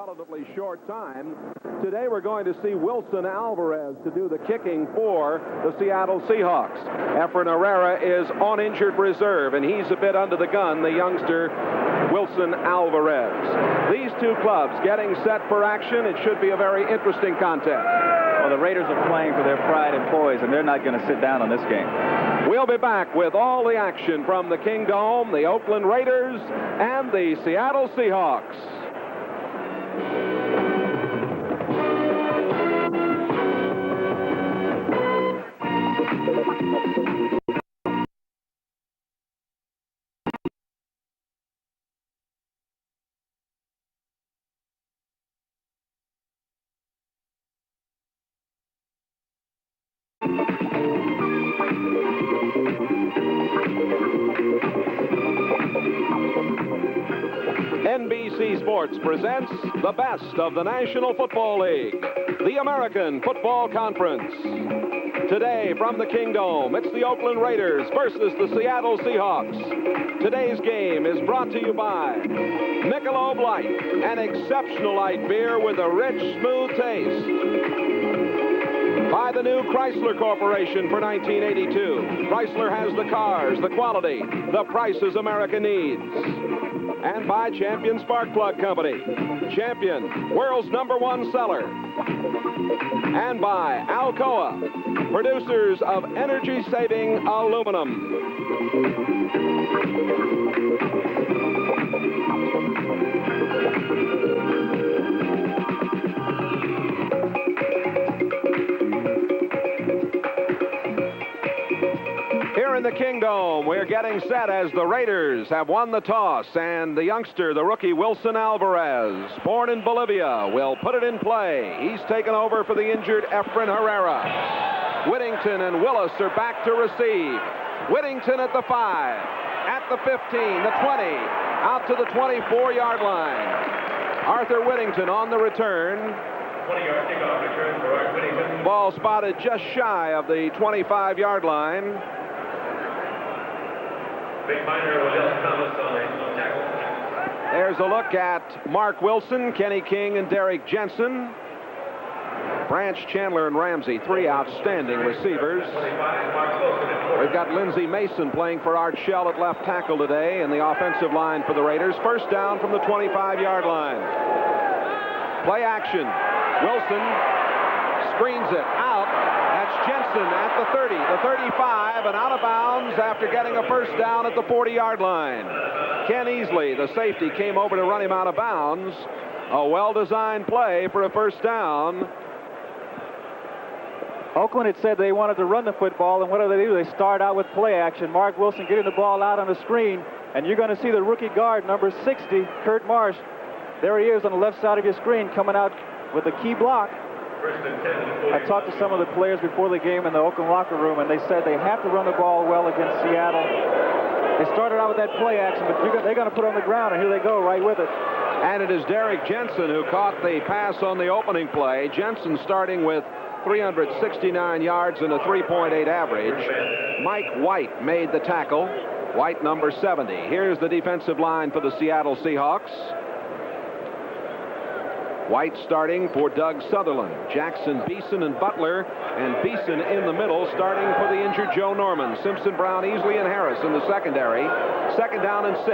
relatively short time. Today we're going to see Wilson Alvarez to do the kicking for the Seattle Seahawks. Efren Herrera is on injured reserve, and he's a bit under the gun, the youngster Wilson Alvarez. These two clubs getting set for action. It should be a very interesting contest. Well, the Raiders are playing for their pride and poise, and they're not going to sit down on this game. We'll be back with all the action from the Kingdome, the Oakland Raiders, and the Seattle Seahawks. NBC Sports presents the best of the National Football League, the American Football Conference. Today from the Kingdome, it's the Oakland Raiders versus the Seattle Seahawks. Today's game is brought to you by Michelob Light, an exceptional light beer with a rich, smooth taste. By the new Chrysler Corporation for 1982. Chrysler has the cars, the quality, the prices America needs. And by Champion Spark Plug Company. Champion, world's #1 seller. And by Alcoa, producers of energy-saving aluminum. Here in the Kingdome, we're getting set as the Raiders have won the toss, and the youngster, the rookie Wilson Alvarez, born in Bolivia, will put it in play. He's taken over for the injured Efren Herrera. Whittington and Willis are back to receive. Whittington at the 5, at the 15, the 20, out to the 24-yard line. Arthur Whittington on the return. 20-yard kickoff return for Art Whittington. Ball spotted just shy of the 25-yard line. Big minor Willis Thomas on tackle. There's a look at Mark Wilson, Kenny King, and Derek Jensen. Branch, Chandler, and Ramsey, 3 outstanding receivers. We've got Lindsey Mason playing for Art Shell at left tackle today in the offensive line for the Raiders. First down from the 25-yard line. Play action. Wilson screens it out. That's Jensen at the 30, the 35, and out of bounds after getting a first down at the 40-yard line. Ken Easley, the safety, came over to run him out of bounds. A well-designed play for a first down. Oakland had said they wanted to run the football, and what do? They start out with play action. Mark Wilson getting the ball out on the screen, and you're going to see the rookie guard, number 60, Kurt Marsh. There he is on the left side of your screen, coming out with a key block. I talked to some of the players before the game in the Oakland locker room, and they said they have to run the ball well against Seattle. They started out with that play action, but they're going to put it on the ground, and here they go right with it. And it is Derek Jensen who caught the pass on the opening play. Jensen starting with 369 yards and a 3.8 average. Mike White made the tackle. White, number 70. Here's the defensive line for the Seattle Seahawks. White starting for Doug Sutherland. Jackson, Beeson, and Butler. And Beeson in the middle, starting for the injured Joe Norman. Simpson, Brown, Easley, and Harris in the secondary. Second down and 6.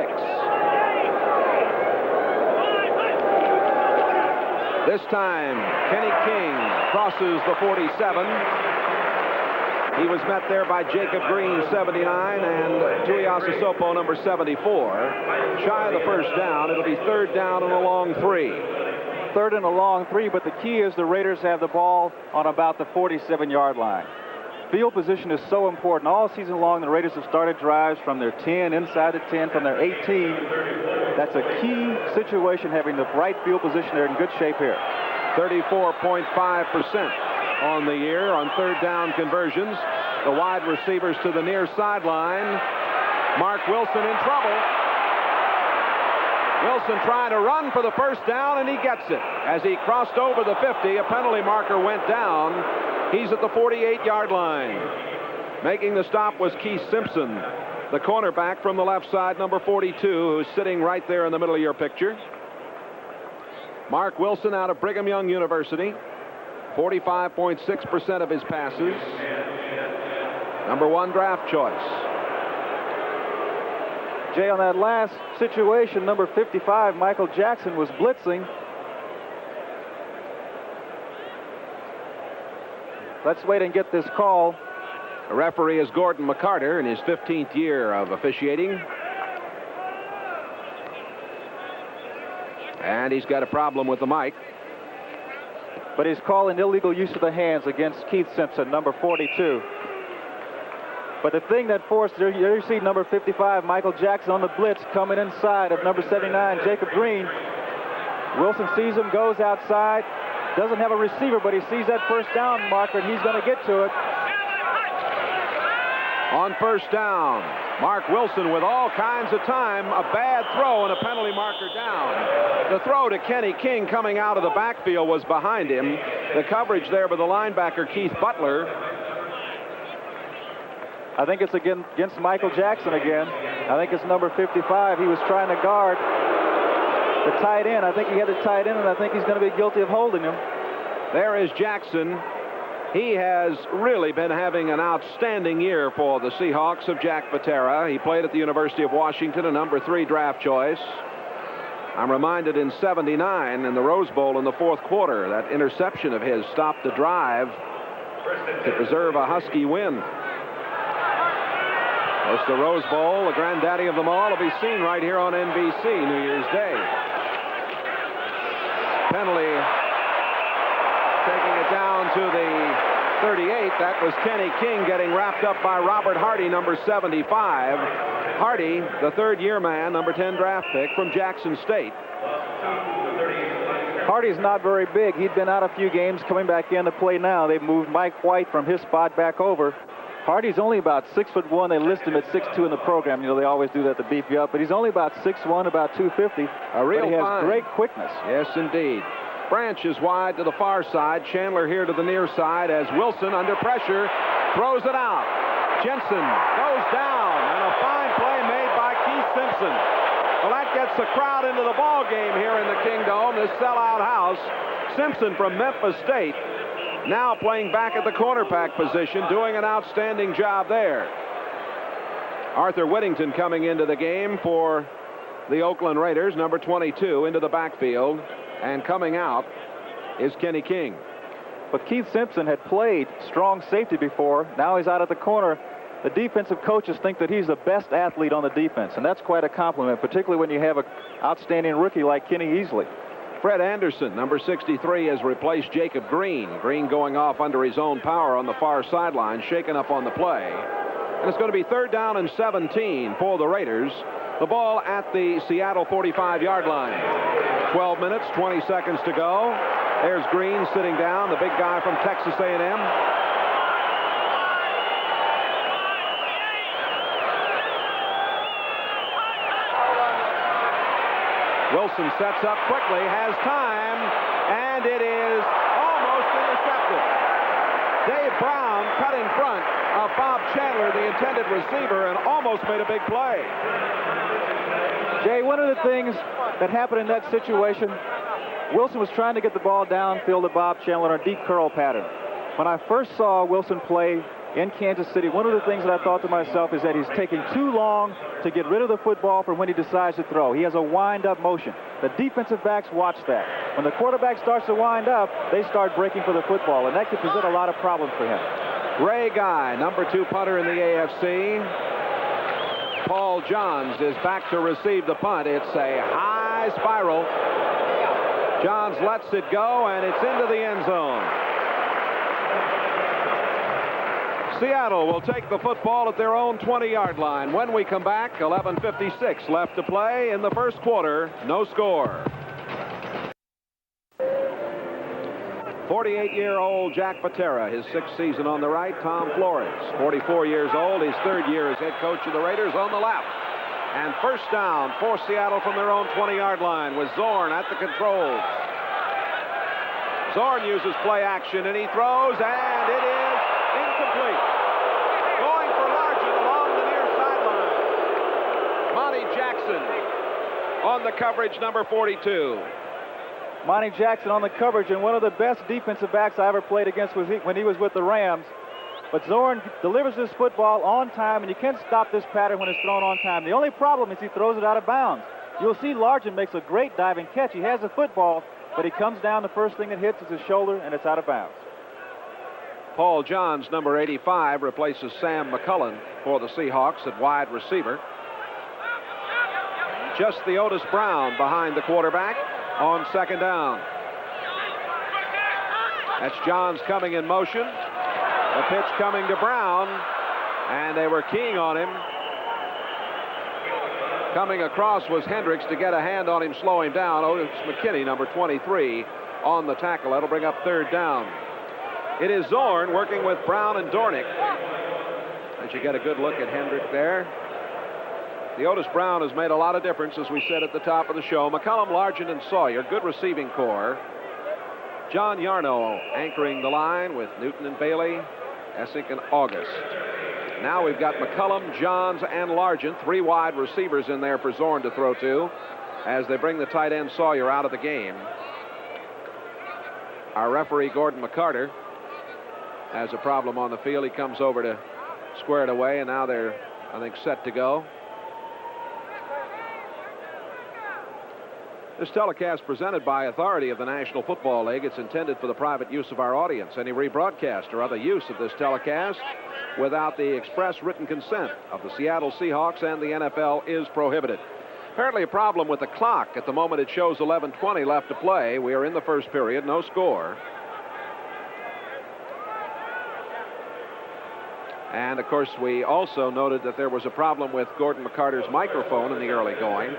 This time, Kenny King crosses the 47. He was met there by Jacob Green, 79, and Tuiasa Sopo, number 74. Shy of the first down. It'll be third down and a long 3. Third and a long 3, but the key is the Raiders have the ball on about the 47-yard line. Field position is so important. All season long, the Raiders have started drives from their 10, inside the 10, from their 18. That's a key situation, having the right field position. They're in good shape here. 34.5% on the year on third down conversions. The wide receivers to the near sideline. Mark Wilson in trouble. Wilson trying to run for the first down, and he gets it. As he crossed over the 50, a penalty marker went down. He's at the 48-yard line. Making the stop was Keith Simpson, the cornerback from the left side, number 42, who's sitting right there in the middle of your picture. Mark Wilson out of Brigham Young University. 45.6% of his passes. #1 draft choice. Jay, on that last situation, number 55, Michael Jackson, was blitzing. Let's wait and get this call. The referee is Gordon McCarter in his 15th year of officiating. And he's got a problem with the mic. But he's calling illegal use of the hands against Keith Simpson, number 42. But the thing that forced, there you see number 55, Michael Jackson, on the blitz, coming inside of number 79, Jacob Green. Wilson sees him, goes outside, doesn't have a receiver, but he sees that first down marker, and he's going to get to it. On first down, Mark Wilson with all kinds of time, a bad throw and a penalty marker down. The throw to Kenny King coming out of the backfield was behind him. The coverage there by the linebacker, Keith Butler. I think it's against Michael Jackson again. I think it's number 55. He was trying to guard the tight end. I think he had the tight end, and I think he's going to be guilty of holding him. There is Jackson. He has really been having an outstanding year for the Seahawks of Jack Patera. He played at the University of Washington, a #3 draft choice. I'm reminded in '79 in the Rose Bowl in the fourth quarter, that interception of his stopped the drive to preserve a Husky win. It's the Rose Bowl, the granddaddy of them all, will be seen right here on NBC New Year's Day. Penalty taking it down to the 38. That was Kenny King getting wrapped up by Robert Hardy, number 75. Hardy, the third-year man, number 10 draft pick from Jackson State. Hardy's not very big. He'd been out a few games, coming back in to play now. They've moved Mike White from his spot back over. Hardy's only about 6'1". They list him at 6'2" in the program. You know, they always do that to beef you up. But he's only about 6'1", about 250. A real but he has fine. great quickness. Yes, indeed. Branch is wide to the far side. Chandler here to the near side as Wilson, under pressure, throws it out. Jensen goes down, and a fine play made by Keith Simpson. Well, that gets the crowd into the ball game here in the Kingdome, this sellout house. Simpson from Memphis State, now playing back at the cornerback position, doing an outstanding job there. Arthur Whittington coming into the game for the Oakland Raiders, number 22, into the backfield. And coming out is Kenny King. But Keith Simpson had played strong safety before. Now he's out at the corner. The defensive coaches think that he's the best athlete on the defense, and that's quite a compliment, particularly when you have an outstanding rookie like Kenny Easley. Fred Anderson, number 63, has replaced Jacob Green. Green going off under his own power on the far sideline, shaken up on the play. And it's going to be 3rd down and 17 for the Raiders. The ball at the Seattle 45-yard line. 12 minutes, 20 seconds to go. There's Green sitting down, the big guy from Texas A&M. Wilson sets up quickly, has time, and it is almost intercepted. Dave Brown cut in front of Bob Chandler, the intended receiver, and almost made a big play. Jay, one of the things that happened in that situation, Wilson was trying to get the ball downfield to Bob Chandler on a deep curl pattern. When I first saw Wilson play in Kansas City, one of the things that I thought to myself is that he's taking too long to get rid of the football from when he decides to throw. He has a wind-up motion. The defensive backs watch that. When the quarterback starts to wind up, they start breaking for the football, and that could present a lot of problems for him. Ray Guy, number 2 punter in the AFC. Paul Johns is back to receive the punt. It's a high spiral. Johns lets it go, and it's into the end zone. Seattle will take the football at their own 20-yard line. When we come back, 11:56 left to play in the first quarter. No score. 48-year-old Jack Patera, his 6th season on the right. Tom Flores, 44 years old, his 3rd year as head coach of the Raiders, on the left. And first down for Seattle from their own 20-yard line with Zorn at the controls. Zorn uses play action, and he throws, and it is incomplete. Going for Largent along the near sideline. Monty Jackson on the coverage, number 42. Monty Jackson on the coverage, and one of the best defensive backs I ever played against was when he was with the Rams. But Zorn delivers this football on time, and you can't stop this pattern when it's thrown on time. The only problem is he throws it out of bounds. You'll see Largent makes a great diving catch. He has the football, but he comes down, the first thing that hits is his shoulder, and it's out of bounds. Paul Johns, number 85, replaces Sam McCullen for the Seahawks at wide receiver. Just the Otis Brown behind the quarterback on second down. That's Johns coming in motion. The pitch coming to Brown, and they were keying on him. Coming across was Hendricks to get a hand on him, slow him down. Otis McKinney, number 23, on the tackle. That'll bring up third down. It is Zorn working with Brown and Dornick. As you get a good look at Hendricks there. The Otis Brown has made a lot of difference, as we said at the top of the show. McCullum, Largent, and Sawyer, good receiving core. John Yarno anchoring the line with Newton and Bailey, Essink and August. Now we've got McCullum, Johns, and Largent, 3 wide receivers in there for Zorn to throw to as they bring the tight end Sawyer out of the game. Our referee, Gordon McCarter, has a problem on the field. He comes over to square it away, and now they're, I think, set to go. This telecast presented by authority of the National Football League. It's intended for the private use of our audience. Any rebroadcast or other use of this telecast without the express written consent of the Seattle Seahawks and the NFL is prohibited. Apparently a problem with the clock. At the moment it shows 11:20 left to play. We are in the first period, no score. And of course we also noted that there was a problem with Gordon McCarter's microphone in the early going.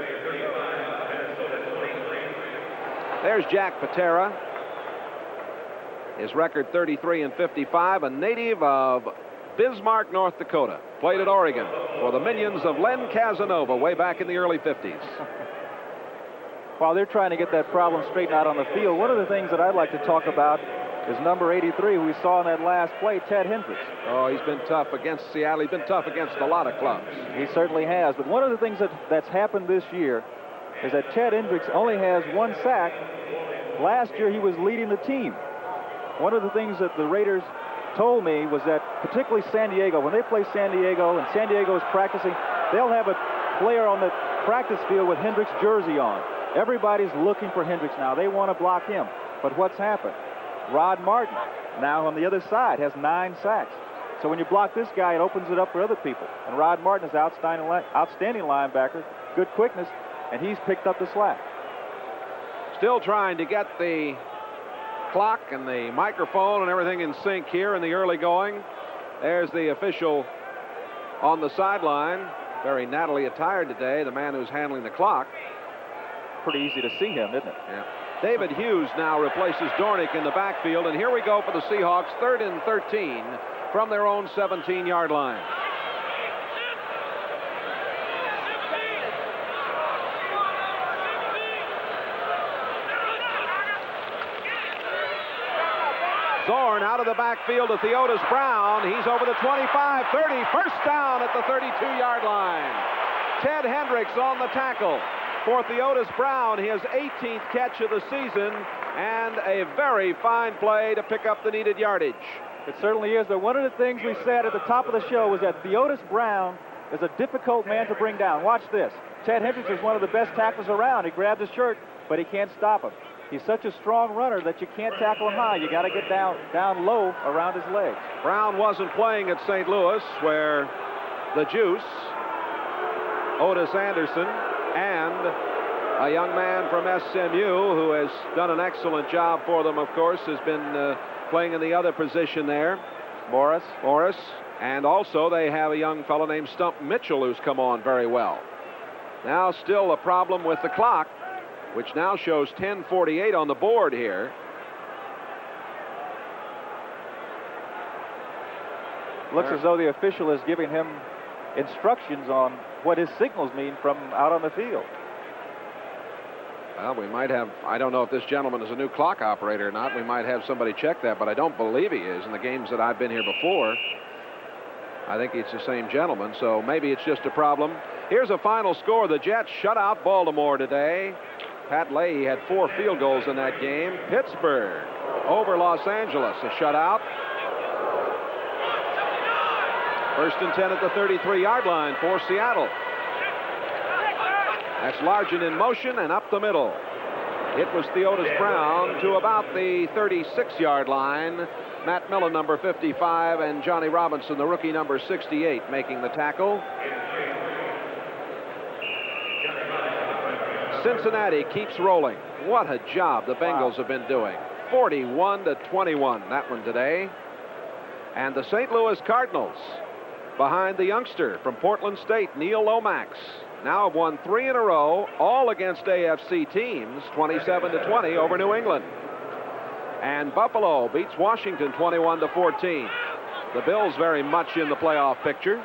There's Jack Patera. His record 33-55, a native of Bismarck, North Dakota. Played at Oregon for the Minions of Len Casanova way back in the early 50s. While they're trying to get that problem straightened out on the field, one of the things that I'd like to talk about is number 83, who we saw in that last play, Ted Hendricks. Oh, he's been tough against Seattle. He's been tough against a lot of clubs. He certainly has. But one of the things that's happened this year is that Ted Hendricks only has 1 sack. Last year he was leading the team. One of the things that the Raiders told me was that particularly San Diego, when they play San Diego and San Diego is practicing, they'll have a player on the practice field with Hendricks' jersey on. Everybody's looking for Hendricks now. They want to block him. But what's happened? Rod Martin, now on the other side, has 9 sacks. So when you block this guy, it opens it up for other people. And Rod Martin is an outstanding linebacker, good quickness, and he's picked up the slack. Still trying to get the clock and the microphone and everything in sync here in the early going. There's the official on the sideline, very nattily attired today, the man who's handling the clock. Pretty easy to see him, isn't it? Yeah. David Hughes now replaces Dornick in the backfield, and here we go for the Seahawks, 3rd and 13 from their own 17-yard line. Zorn out of the backfield to Theodis Brown. He's over the 25, 30, first down at the 32-yard line. Ted Hendricks on the tackle for Theodis Brown, his 18th catch of the season, and a very fine play to pick up the needed yardage. It certainly is, but one of the things we said at the top of the show was that Theodis Brown is a difficult man to bring down. Watch this. Ted Hendricks is one of the best tacklers around. He grabbed his shirt, but he can't stop him. He's such a strong runner that you can't tackle him high. You got to get down low around his legs. Brown wasn't playing at St. Louis, where the Juice, Otis Anderson, and a young man from SMU who has done an excellent job for them, of course, has been playing in the other position there. Morris. And also they have a young fellow named Stump Mitchell who's come on very well. Now still a problem with the clock, which now shows 10:48 on the board here. Looks as though the official is giving him instructions on what his signals mean from out on the field. Well, we might have, I don't know if this gentleman is a new clock operator or not. We might have somebody check that, but I don't believe he is. In the games that I've been here before, I think it's the same gentleman, so maybe it's just a problem. Here's a final score. The Jets shut out Baltimore today, Pat Leahy had 4 field goals in that game. Pittsburgh over Los Angeles, a shutout. 1st and 10 at the 33-yard line for Seattle. That's Largent in motion and up the middle. It was Theodis Brown to about the 36-yard line. Matt Millen, number 55, and Johnny Robinson, the rookie, number 68, making the tackle. Cincinnati keeps rolling. What a job the Bengals have been doing. 41-21, that one today. And the St. Louis Cardinals, behind the youngster from Portland State, Neil Lomax, now have won 3 in a row, all against AFC teams, 27-20 over New England. And Buffalo beats Washington 21-14. The Bills very much in the playoff picture.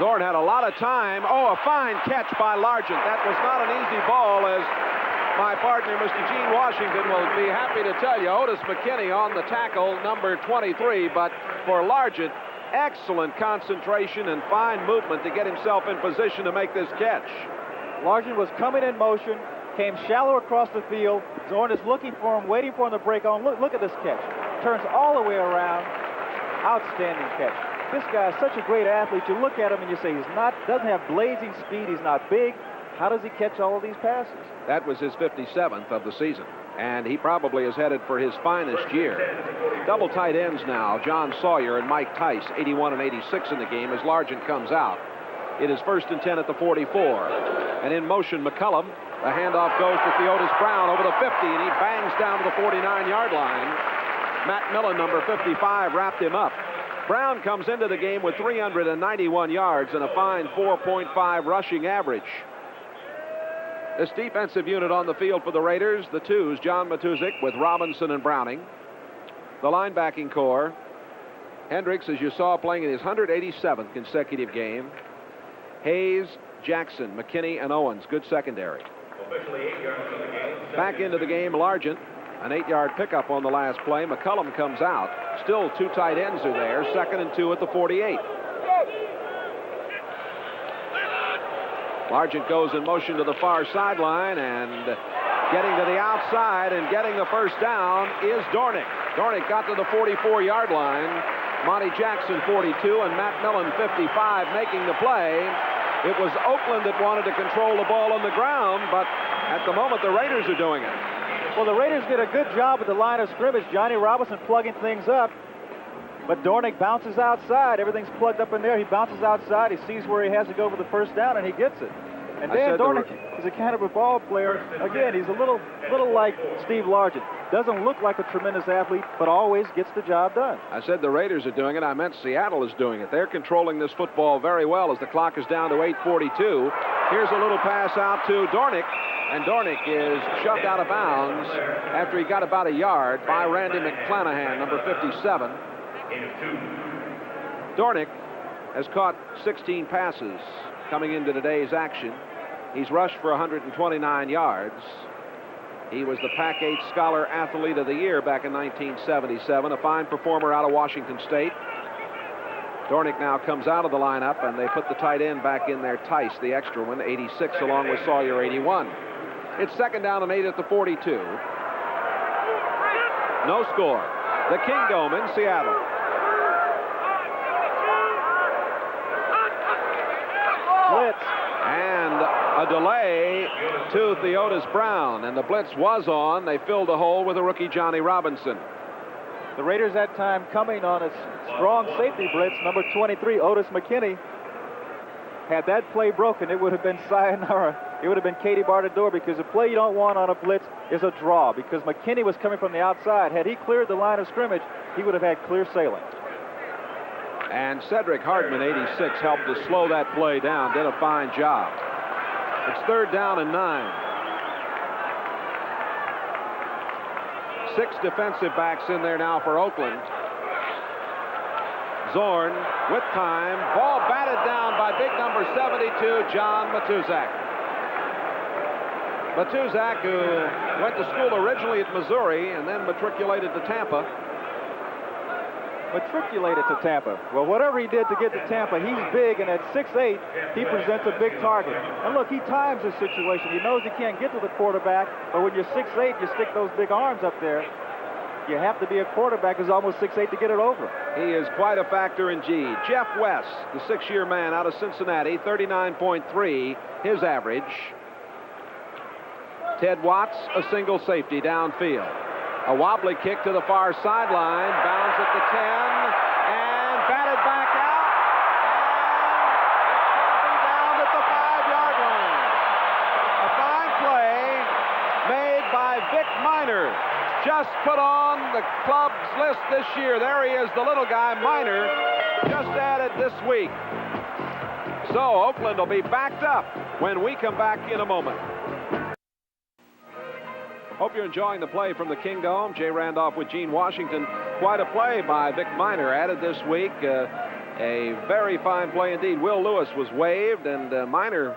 Zorn had a lot of time. Oh, a fine catch by Largent. That was not an easy ball, as my partner, Mr. Gene Washington, will be happy to tell you. Otis McKinney on the tackle, number 23, but for Largent, excellent concentration and fine movement to get himself in position to make this catch. Largent was coming in motion, came shallow across the field. Zorn is looking for him, waiting for him to break on. Look at this catch. Turns all the way around. Outstanding catch. This guy is such a great athlete. You look at him and you say doesn't have blazing speed. He's not big. How does he catch all of these passes? That was his 57th of the season, and he probably is headed for his finest year. Double tight ends now, John Sawyer and Mike Tice, 81 and 86 in the game as Largent comes out. It is 1st and 10 at the 44. And in motion, McCullum. The handoff goes to Theodis Brown over the 50, and he bangs down to the 49-yard line. Matt Millen, number 55, wrapped him up. Brown comes into the game with 391 yards and a fine 4.5 rushing average. This defensive unit on the field for the Raiders, the twos, John Matuszek with Robinson and Browning. The linebacking core, Hendricks, as you saw, playing in his 187th consecutive game. Hayes, Jackson, McKinney, and Owens, good secondary. Back into the game, Largent, an 8-yard pickup on the last play. McCullum comes out. Still 2 tight ends are there. 2nd and 2 at the 48. Largent goes in motion to the far sideline, and getting to the outside and getting the first down is Dornick. Dornick got to the 44-yard line. Monty Jackson, 42, and Matt Millen, 55, making the play. It was Oakland that wanted to control the ball on the ground, but at the moment the Raiders are doing it. Well, the Raiders did a good job at the line of scrimmage. Johnny Robinson plugging things up, but Dornick bounces outside. Everything's plugged up in there. He bounces outside. He sees where he has to go for the first down, and he gets it. And Dan Dornick is a kind of a ball player. Again, he's a little like Steve Largent. Doesn't look like a tremendous athlete, but always gets the job done. I said the Raiders are doing it. I meant Seattle is doing it. They're controlling this football very well as the clock is down to 8:42. Here's a little pass out to Dornick, and Dornick is shoved out of bounds after he got about a yard by Randy McClanahan, number 57. Dornick has caught 16 passes coming into today's action. He's rushed for 129 yards. He was the Pac-8 Scholar Athlete of the Year back in 1977, a fine performer out of Washington State. Dornick now comes out of the lineup, and they put the tight end back in there, Tice, the extra one, 86, along with Sawyer, 81. It's 2nd down and 8 at the 42. No score. The Kingdome in Seattle. Blitz. And a delay to Theodis Brown, and the blitz was on. They filled the hole with a rookie, Johnny Robinson. The Raiders that time coming on a strong safety blitz. Number 23, Otis McKinney. Had that play broken, it would have been sayonara. It would have been Katie bar the door, because the play you don't want on a blitz is a draw, because McKinney was coming from the outside. Had he cleared the line of scrimmage, he would have had clear sailing. And Cedric Hardman, 86, helped to slow that play down. Did a fine job. It's 3rd down and 9. 6 defensive backs in there now for Oakland. Zorn with time. Ball batted down by big number 72, John Matuszak. Matuszak, who went to school originally at Missouri and then matriculated to Tampa. matriculated to Tampa. Well, whatever he did to get to Tampa, he's big, and at 6'8", he presents a big target. And look, he times his situation. He knows he can't get to the quarterback, but when you're 6'8", you stick those big arms up there. You have to be a quarterback who's almost 6'8" to get it over. He is quite a factor indeed. Jeff West, the 6-year man out of Cincinnati, 39.3, his average. Ted Watts, a single safety downfield. A wobbly kick to the far sideline, bounds at the 10, and batted back out, and down at the 5-yard line. A fine play made by Vic Miner, just put on the club's list this year. There he is, the little guy, Miner, just added this week. So Oakland will be backed up when we come back in a moment. Hope you're enjoying the play from the Kingdome. Jay Randolph with Gene Washington. Quite a play by Vic Miner added this week. A very fine play indeed. Will Lewis was waived, and Miner,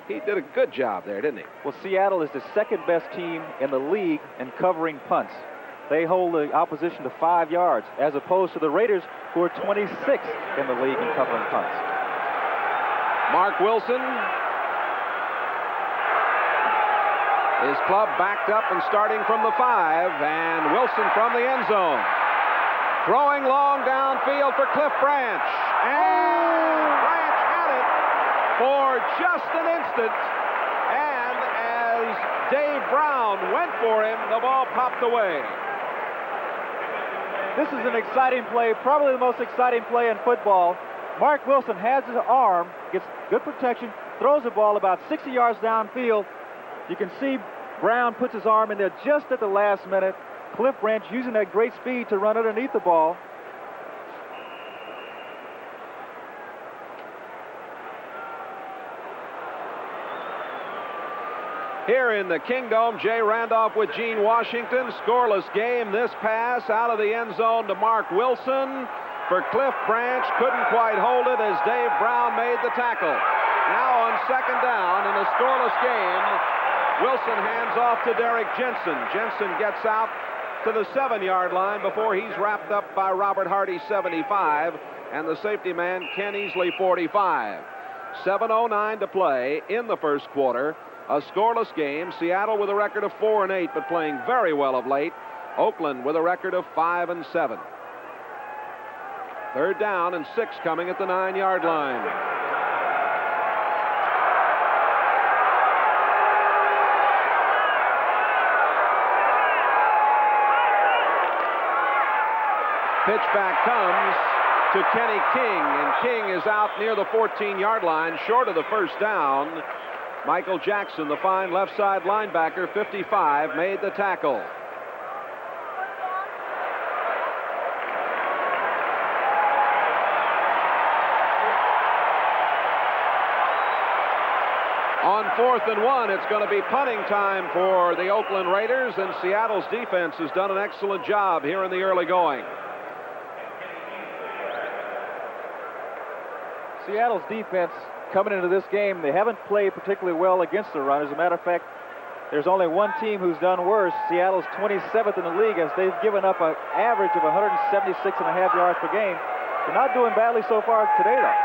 he did a good job there, didn't he? Well, Seattle is the second-best team in the league in covering punts. They hold the opposition to 5 yards, as opposed to the Raiders, who are 26th in the league in covering punts. Mark Wilson. His club backed up and starting from the 5, and Wilson from the end zone. Throwing long downfield for Cliff Branch. And Branch had it for just an instant. And as Dave Brown went for him, the ball popped away. This is an exciting play, probably the most exciting play in football. Mark Wilson has his arm, gets good protection, throws the ball about 60 yards downfield. You can see Brown puts his arm in there just at the last minute. Cliff Branch using that great speed to run underneath the ball. Here in the Kingdome, Jay Randolph with Gene Washington. Scoreless game. This pass out of the end zone to Mark Wilson for Cliff Branch. Couldn't quite hold it as Dave Brown made the tackle. Now on second down in a scoreless game, Wilson hands off to Derek Jensen. Jensen gets out to the 7-yard line before he's wrapped up by Robert Hardy, 75, and the safety man, Ken Easley, 45. 7:09 to play in the first quarter. A scoreless game. Seattle with a record of 4-8, but playing very well of late. Oakland with a record of 5-7. Third down and 6 coming at the 9-yard line. Pitch back comes to Kenny King, and King is out near the 14-yard line, short of the first down. Michael Jackson, the fine left side linebacker, 55, made the tackle. On 4th and 1, it's going to be punting time for the Oakland Raiders, and Seattle's defense has done an excellent job here in the early going. Seattle's defense coming into this game, they haven't played particularly well against the run. As a matter of fact, there's only one team who's done worse. Seattle's 27th in the league, as they've given up an average of 176.5 yards per game. They're not doing badly so far today, though.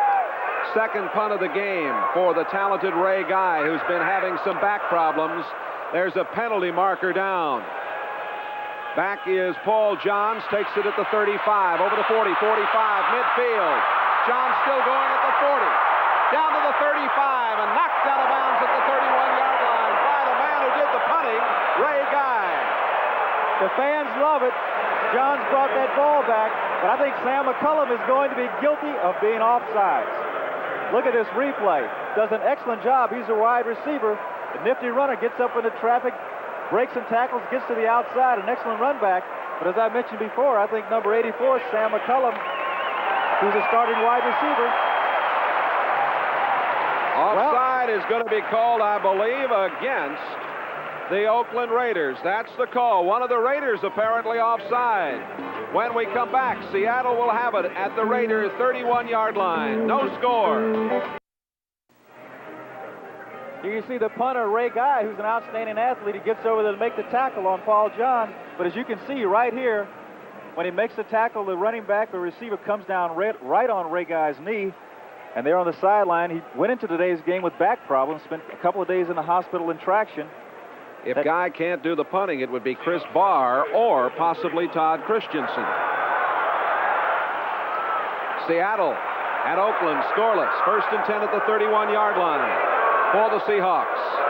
Second punt of the game for the talented Ray Guy, who's been having some back problems. There's a penalty marker down. Back is Paul Johns, takes it at the 35, over the 40, 45, midfield. Johns still going at the 40, down to the 35, and knocked out of bounds at the 31-yard line by the man who did the punting, Ray Guy. The fans love it. Johns brought that ball back, but I think Sam McCullum is going to be guilty of being offsides. Look at this replay. Does an excellent job. He's a wide receiver. The nifty runner gets up into traffic, breaks and tackles, gets to the outside. An excellent run back. But as I mentioned before, I think number 84, Sam McCullum, who's a starting wide receiver. Offside is going to be called, I believe, against the Oakland Raiders. That's the call. One of the Raiders apparently offside. When we come back, Seattle will have it at the Raiders' 31-yard line. No score. You can see the punter, Ray Guy, who's an outstanding athlete. He gets over there to make the tackle on Paul John. But as you can see right here, When he makes the tackle, the running back or receiver comes down right on Ray Guy's knee, and there on the sideline. He went into today's game with back problems, spent a couple of days in the hospital in traction. If Guy can't do the punting, it would be Chris Barr or possibly Todd Christensen. Seattle at Oakland, scoreless. 1st and 10 at the 31-yard line for the Seahawks.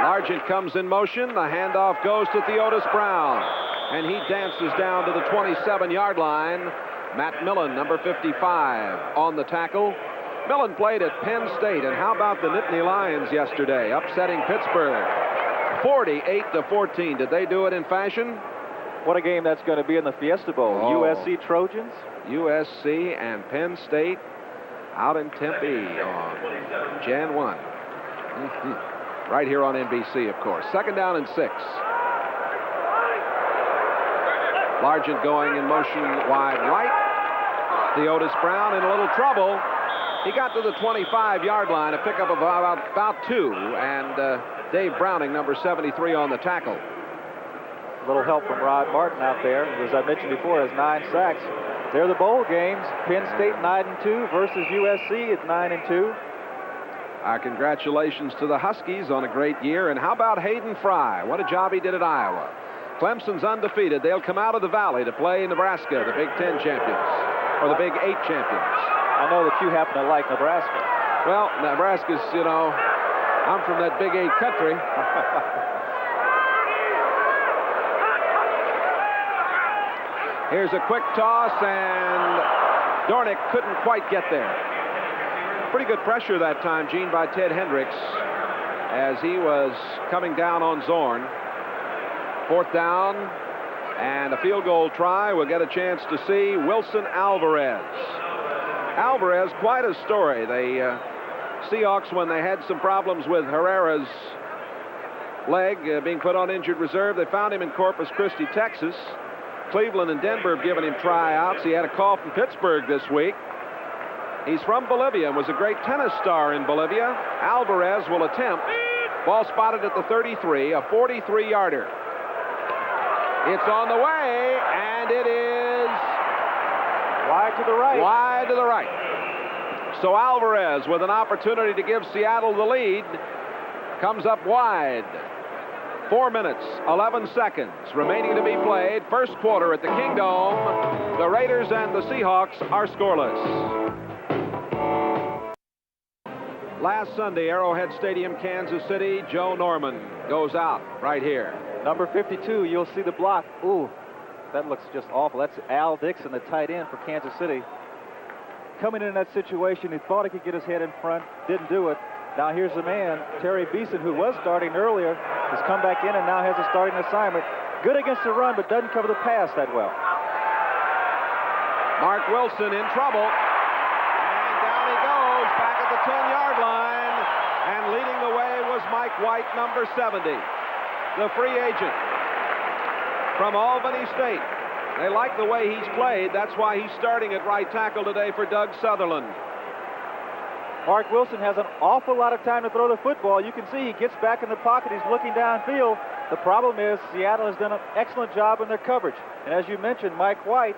Largent comes in motion. The handoff goes to Theodis Brown, and he dances down to the 27-yard line. Matt Millen, number 55, on the tackle. Millen played at Penn State, and how about the Nittany Lions yesterday, upsetting Pittsburgh 48-14. Did they do it in fashion? What a game that's going to be in the Fiesta Bowl. Oh. USC Trojans. USC and Penn State out in Tempe on Jan 1. Right here on NBC, of course. 2nd down and 6. Largent going in motion wide right. Theodis Brown in a little trouble. He got to the 25-yard line, a pickup of about 2, and Dave Browning, number 73, on the tackle. A little help from Rod Martin out there. As I mentioned before, has 9 sacks. They're the bowl games. Penn State 9-2 versus USC at 9-2. Our congratulations to the Huskies on a great year. And how about Hayden Fry? What a job he did at Iowa. Clemson's undefeated. They'll come out of the Valley to play Nebraska, the Big Ten champions, or the Big 8 champions. I know that you happen to like Nebraska. Well, Nebraska's, you know, I'm from that Big 8 country. Here's a quick toss, and Dornick couldn't quite get there. Pretty good pressure that time, Gene, by Ted Hendricks as he was coming down on Zorn. 4th down and a field goal try. We'll get a chance to see Wilson Alvarez. Alvarez, quite a story. The Seahawks, when they had some problems with Herrera's leg being put on injured reserve, they found him in Corpus Christi, Texas. Cleveland and Denver have given him tryouts. He had a call from Pittsburgh this week. He's from Bolivia and was a great tennis star in Bolivia. Alvarez will attempt. Ball spotted at the 33, a 43-yarder. It's on the way, and it is wide to the right. Wide to the right. So Alvarez, with an opportunity to give Seattle the lead, comes up wide. 4 minutes, 11 seconds remaining to be played. First quarter at the Kingdome. The Raiders and the Seahawks are scoreless. Last Sunday, Arrowhead Stadium, Kansas City, Joe Norman goes out right here. Number 52, you'll see the block. Ooh, that looks just awful. That's Al Dixon, the tight end for Kansas City. Coming in that situation, he thought he could get his head in front, didn't do it. Now here's the man, Terry Beeson, who was starting earlier, has come back in and now has a starting assignment. Good against the run, but doesn't cover the pass that well. Mark Wilson in trouble. And down he goes, back at the 10-yard line. And leading the way was Mike White, number 70, the free agent from Albany State. They like the way he's played. That's why he's starting at right tackle today for Doug Sutherland. Mark Wilson has an awful lot of time to throw the football. You can see he gets back in the pocket. He's looking downfield. The problem is Seattle has done an excellent job in their coverage. And as you mentioned, Mike White,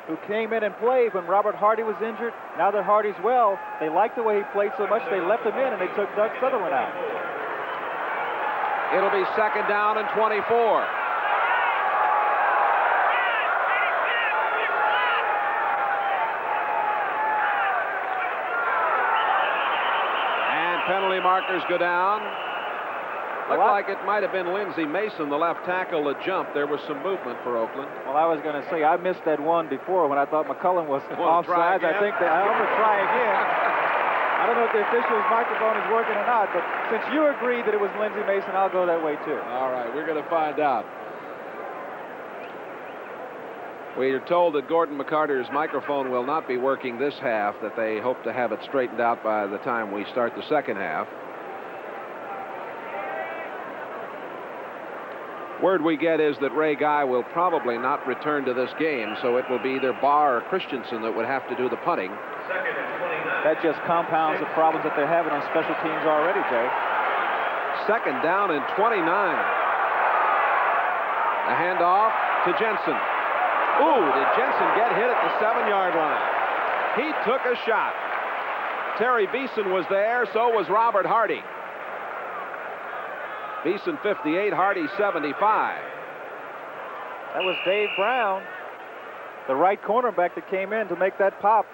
who came in and played when Robert Hardy was injured, now that Hardy's well, they liked the way he played so much they left him in and they took Doug Sutherland out. It'll be 2nd down and 24. Penalty markers go down. Looked like it might have been Lindsey Mason, the left tackle, that jumped. There was some movement for Oakland. Well, I was going to say, I missed that one before when I thought McCullum was offside. I think that I'm going to try again. I don't know if the official's microphone is working or not, but since you agreed that it was Lindsey Mason, I'll go that way too. All right, we're going to find out. We are told that Gordon McCarter's microphone will not be working this half, that they hope to have it straightened out by the time we start the second half. Word we get is that Ray Guy will probably not return to this game, so it will be either Barr or Christensen that would have to do the punting. That just compounds the problems that they're having on special teams already, Jay. 2nd down and 29. The handoff to Jensen. Ooh, did Jensen get hit at the 7-yard line? He took a shot. Terry Beeson was there, so was Robert Hardy. Beeson 58, Hardy 75. That was Dave Brown, the right cornerback that came in to make that pop.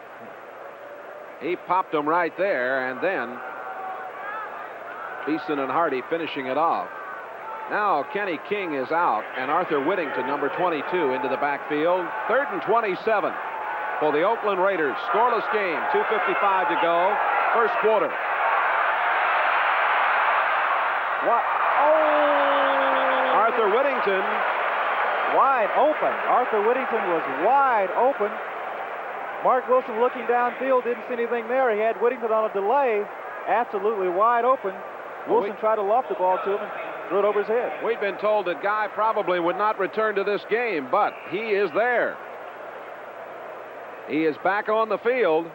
He popped him right there, and then Beeson and Hardy finishing it off. Now Kenny King is out, and Arthur Whittington, number 22, into the backfield. 3rd and 27 for the Oakland Raiders. Scoreless game, 2:55 to go, first quarter. What? Oh! Arthur Whittington. Wide open. Arthur Whittington was wide open. Mark Wilson looking downfield, didn't see anything there. He had Whittington on a delay, absolutely wide open. Wilson tried to loft the ball to him and threw it over his head. We've been told that Guy probably would not return to this game, but he is there. He is back on the field.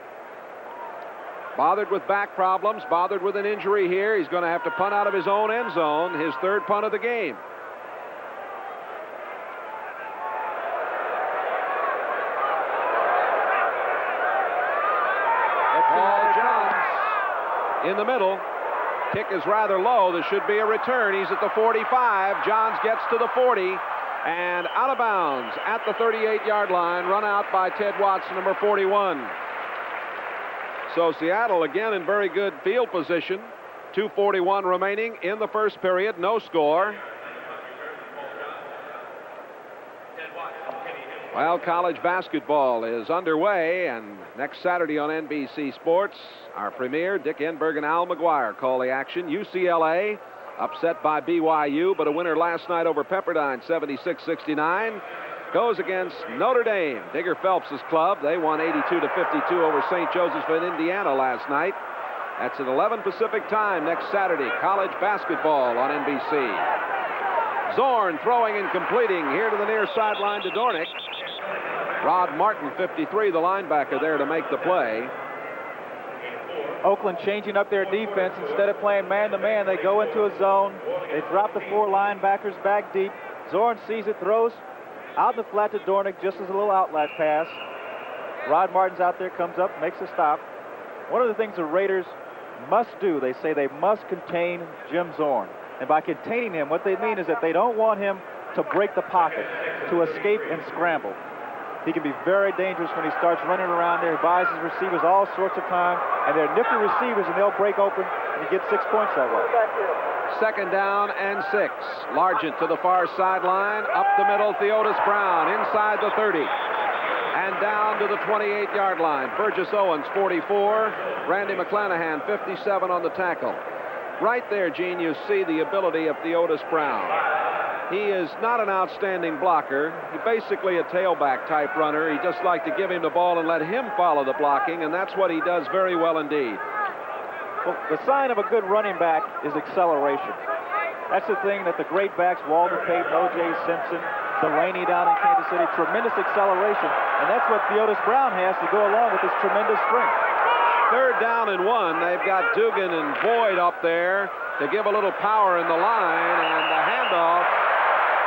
Bothered with back problems, bothered with an injury here. He's going to have to punt out of his own end zone, his 3rd punt of the game. Paul Johns in the middle. Kick is rather low. There should be a return. He's at the 45. Johns gets to the 40 and out of bounds at the 38-yard line. Run out by Ted Watson, number 41. So Seattle again in very good field position. 2:41 remaining in the first period. No score. Well, college basketball is underway, and next Saturday on NBC Sports, our premier, Dick Enberg and Al McGuire, call the action. UCLA upset by BYU, but a winner last night over Pepperdine, 76-69. Goes against Notre Dame, Digger Phelps' club. They won 82-52 over St. Joseph's in Indiana last night. That's at 11 Pacific time next Saturday. College basketball on NBC. Zorn throwing and completing here to the near sideline to Dornick. Rod Martin, 53, the linebacker there to make the play. Oakland changing up their defense. Instead of playing man-to-man, they go into a zone. They drop the 4 linebackers back deep. Zorn sees it, throws out in the flat to Dornick, just as a little outlet pass. Rod Martin's out there, comes up, makes a stop. One of the things the Raiders must do, they say they must contain Jim Zorn. And by containing him, what they mean is that they don't want him to break the pocket, to escape and scramble. He can be very dangerous when he starts running around there. He buys his receivers all sorts of time, and they're nifty receivers, and they'll break open, and you get 6 points that way. 2nd down and 6. Largent to the far sideline. Up the middle, Theodis Brown inside the 30. And down to the 28-yard line. Burgess Owens, 44. Randy McClanahan, 57 on the tackle. Right there, Gene, you see the ability of Theodis Brown. He is not an outstanding blocker. He's basically a tailback type runner. He just like to give him the ball and let him follow the blocking, and that's what he does very well indeed. Well, the sign of a good running back is acceleration. That's the thing that the great backs, Walter Payton, O.J. Simpson, Delaney down in Kansas City, tremendous acceleration, and that's what Theodis Brown has to go along with his tremendous strength. 3rd down and 1. They've got Dugan and Boyd up there to give a little power in the line, and the handoff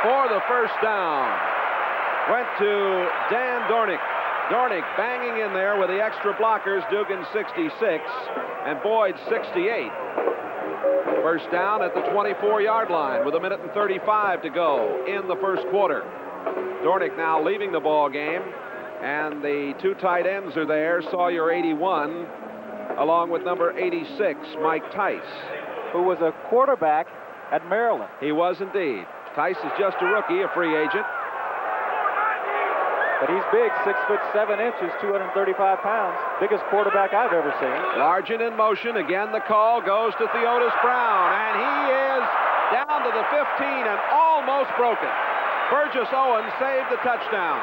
for the first down went to Dan Dornick. Dornick banging in there with the extra blockers. Dugan 66 and Boyd 68. First down at the 24-yard line with 1:35 to go in the first quarter. Dornick now leaving the ball game, and the 2 tight ends are there. Sawyer, 81, along with number 86, Mike Tice, who was a quarterback at Maryland. He was indeed. Tice is just a rookie, a free agent. But he's big, 6'7", 235 pounds. Biggest quarterback I've ever seen. Largent in motion. Again, the call goes to Theodis Brown, and he is down to the 15 and almost broken. Burgess Owens saved the touchdown.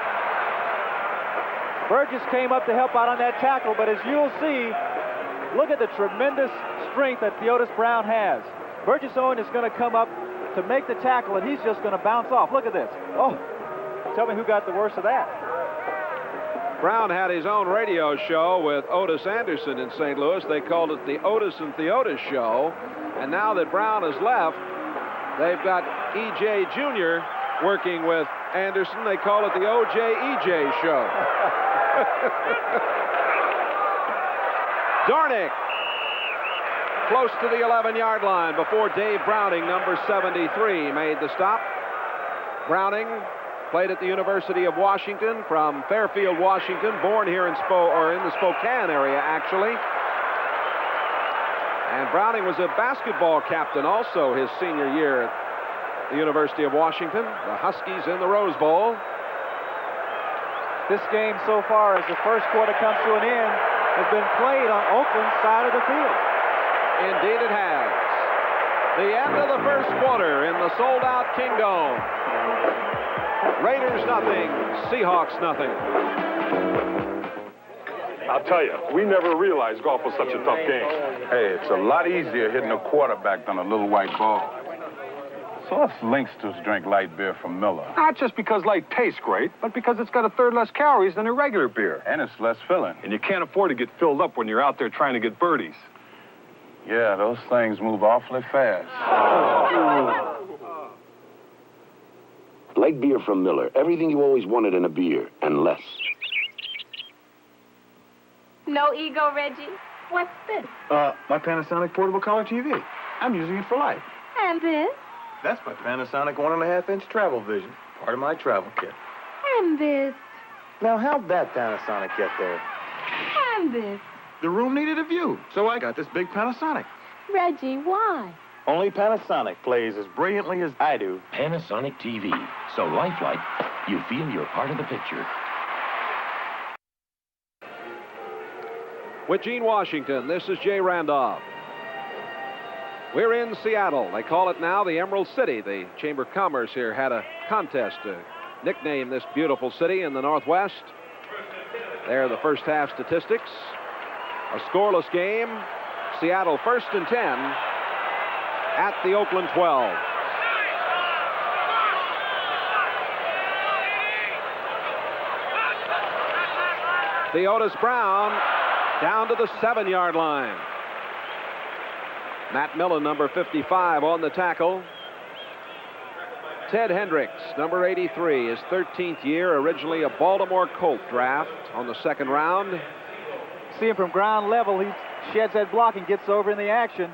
Burgess came up to help out on that tackle, but as you'll see, look at the tremendous strength that Theodis Brown has. Burgess Owens is going to come up to make the tackle, and he's just going to bounce off. Look at this. Oh, tell me who got the worst of that. Brown had his own radio show with Otis Anderson in St. Louis. They called it the Otis and Theodis Show. And now that Brown has left, they've got E.J. Jr. working with Anderson. They call it the O.J.E.J. show. Dornick close to the 11-yard line before Dave Browning, number 73, made the stop. Browning played at the University of Washington from Fairfield, Washington, born here in the Spokane area, actually. And Browning was a basketball captain also his senior year at the University of Washington. The Huskies in the Rose Bowl. This game so far, as the first quarter comes to an end, has been played on Oakland's side of the field. Indeed it has. The end of the first quarter in the sold-out Kingdome. Raiders nothing, Seahawks nothing. I'll tell you, we never realized golf was such a tough game. Hey, it's a lot easier hitting a quarterback than a little white ball. So us Linksters drink light beer from Miller. Not just because light tastes great, but because it's got a third less calories than a regular beer. And it's less filling. And you can't afford to get filled up when you're out there trying to get birdies. Yeah, those things move awfully fast. Light beer from Miller. Everything you always wanted in a beer, and less. No ego, Reggie. What's this? My Panasonic portable color TV. I'm using it for life. And this? That's my Panasonic 1.5-inch travel vision, part of my travel kit. And this? Now, how'd that Panasonic get there? And this? The room needed a view, so I got this big Panasonic. Reggie, why? Only Panasonic plays as brilliantly as I do. Panasonic TV. So lifelike, you feel you're part of the picture. With Gene Washington, this is Jay Randolph. We're in Seattle. They call it now the Emerald City. The Chamber of Commerce here had a contest to nickname this beautiful city in the Northwest. There are the first half statistics. A scoreless game. Seattle 1st and 10 at the Oakland 12. Theodis Brown down to the 7-yard line. Matt Millen, number 55, on the tackle. Ted Hendricks, number 83, his 13th year, originally a Baltimore Colt draft on the 2nd round. See him from ground level. He sheds that block and gets over in the action.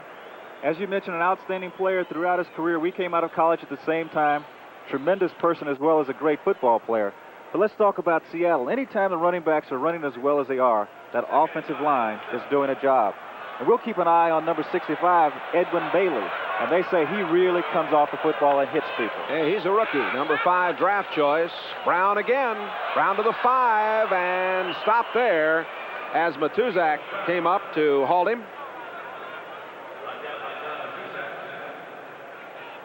As you mentioned, an outstanding player throughout his career. We came out of college at the same time. Tremendous person as well as a great football player. But let's talk about Seattle. Anytime the running backs are running as well as they are, that offensive line is doing a job. And we'll keep an eye on number 65, Edwin Bailey. And they say he really comes off the football and hits people. Hey, he's a rookie, number 5 draft choice. Brown again. Brown to the 5 and stopped there as Matuzak came up to halt him.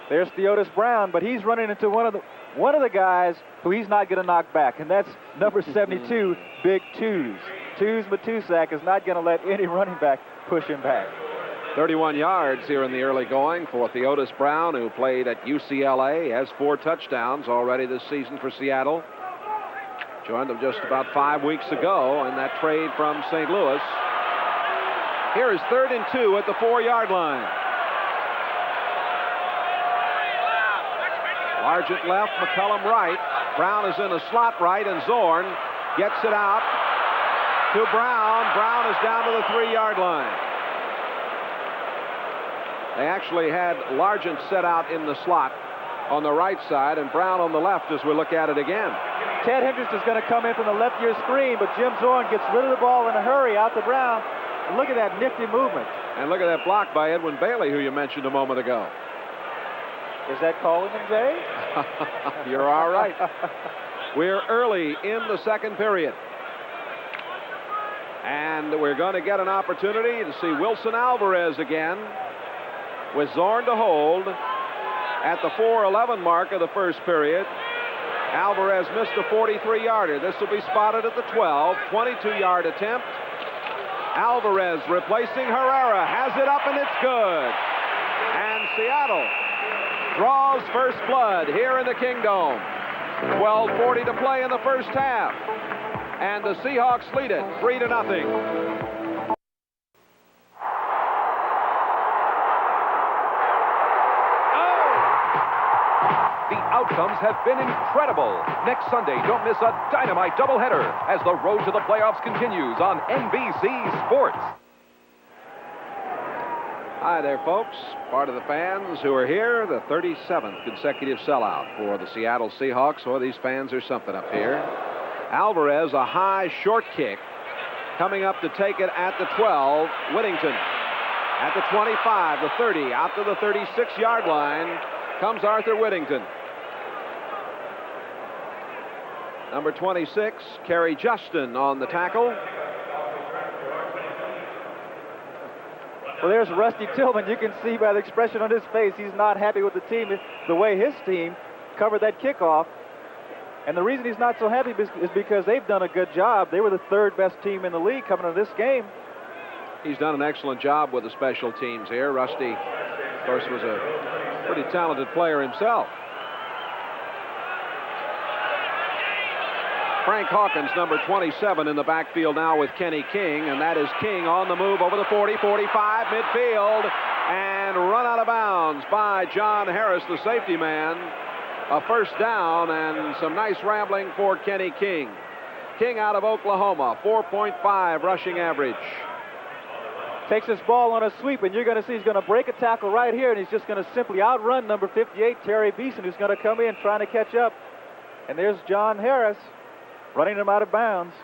There's Theodis Brown, but he's running into one of the guys who he's not going to knock back, and that's number 72, Big Twos. Twos Matuzak is not going to let any running back push him back. 31 yards here in the early going for Theodis Brown, who played at UCLA, has 4 touchdowns already this season for Seattle. Joined them just about 5 weeks ago in that trade from St. Louis. Here is 3rd and 2 at the 4-yard line. Largent left, McCullum right. Brown is in a slot right, and Zorn gets it out to Brown. Brown is down to the 3-yard line. They actually had Largent set out in the slot on the right side and Brown on the left as we look at it again. Ted Hendricks is going to come in from the left ear screen, but Jim Zorn gets rid of the ball in a hurry out to Brown. And look at that nifty movement. And look at that block by Edwin Bailey, who you mentioned a moment ago. Is that calling him, Jay? You're all right. We're early in the 2nd period. And we're going to get an opportunity to see Wilson Alvarez again with Zorn to hold at the 4:11 mark of the 1st period. Alvarez missed a 43-yarder. This will be spotted at the 12, 22-yard attempt. Alvarez replacing Herrera, has it up and it's good. And Seattle draws first blood here in the Kingdome. 12:40 to play in the first half. And the Seahawks lead it 3-0. The outcomes have been incredible. Next Sunday, don't miss a dynamite doubleheader as the road to the playoffs continues on NBC Sports. Hi there, folks. Part of the fans who are here, the 37th consecutive sellout for the Seattle Seahawks. Oh, these fans are something up here. Alvarez, a high short kick, coming up to take it at the 12. Whittington at the 25, the 30, out to the 36-yard line comes Arthur Whittington. Number 26, Kerry Justin on the tackle. Well, there's Rusty Tillman. You can see by the expression on his face, he's not happy with the team, the way his team covered that kickoff. And the reason he's not so happy is because they've done a good job. They were the third best team in the league coming into this game. He's done an excellent job with the special teams here. Rusty, of course, was a pretty talented player himself. Frank Hawkins, number 27, in the backfield now with Kenny King, and that is King on the move over the 40, 45, midfield, and run out of bounds by John Harris, the safety man. A first down and some nice rambling for Kenny King. King out of Oklahoma, 4.5 rushing average. Takes this ball on a sweep, and you're going to see he's going to break a tackle right here, and he's just going to simply outrun number 58, Terry Beeson, who's going to come in trying to catch up. And there's John Harris running him out of bounds.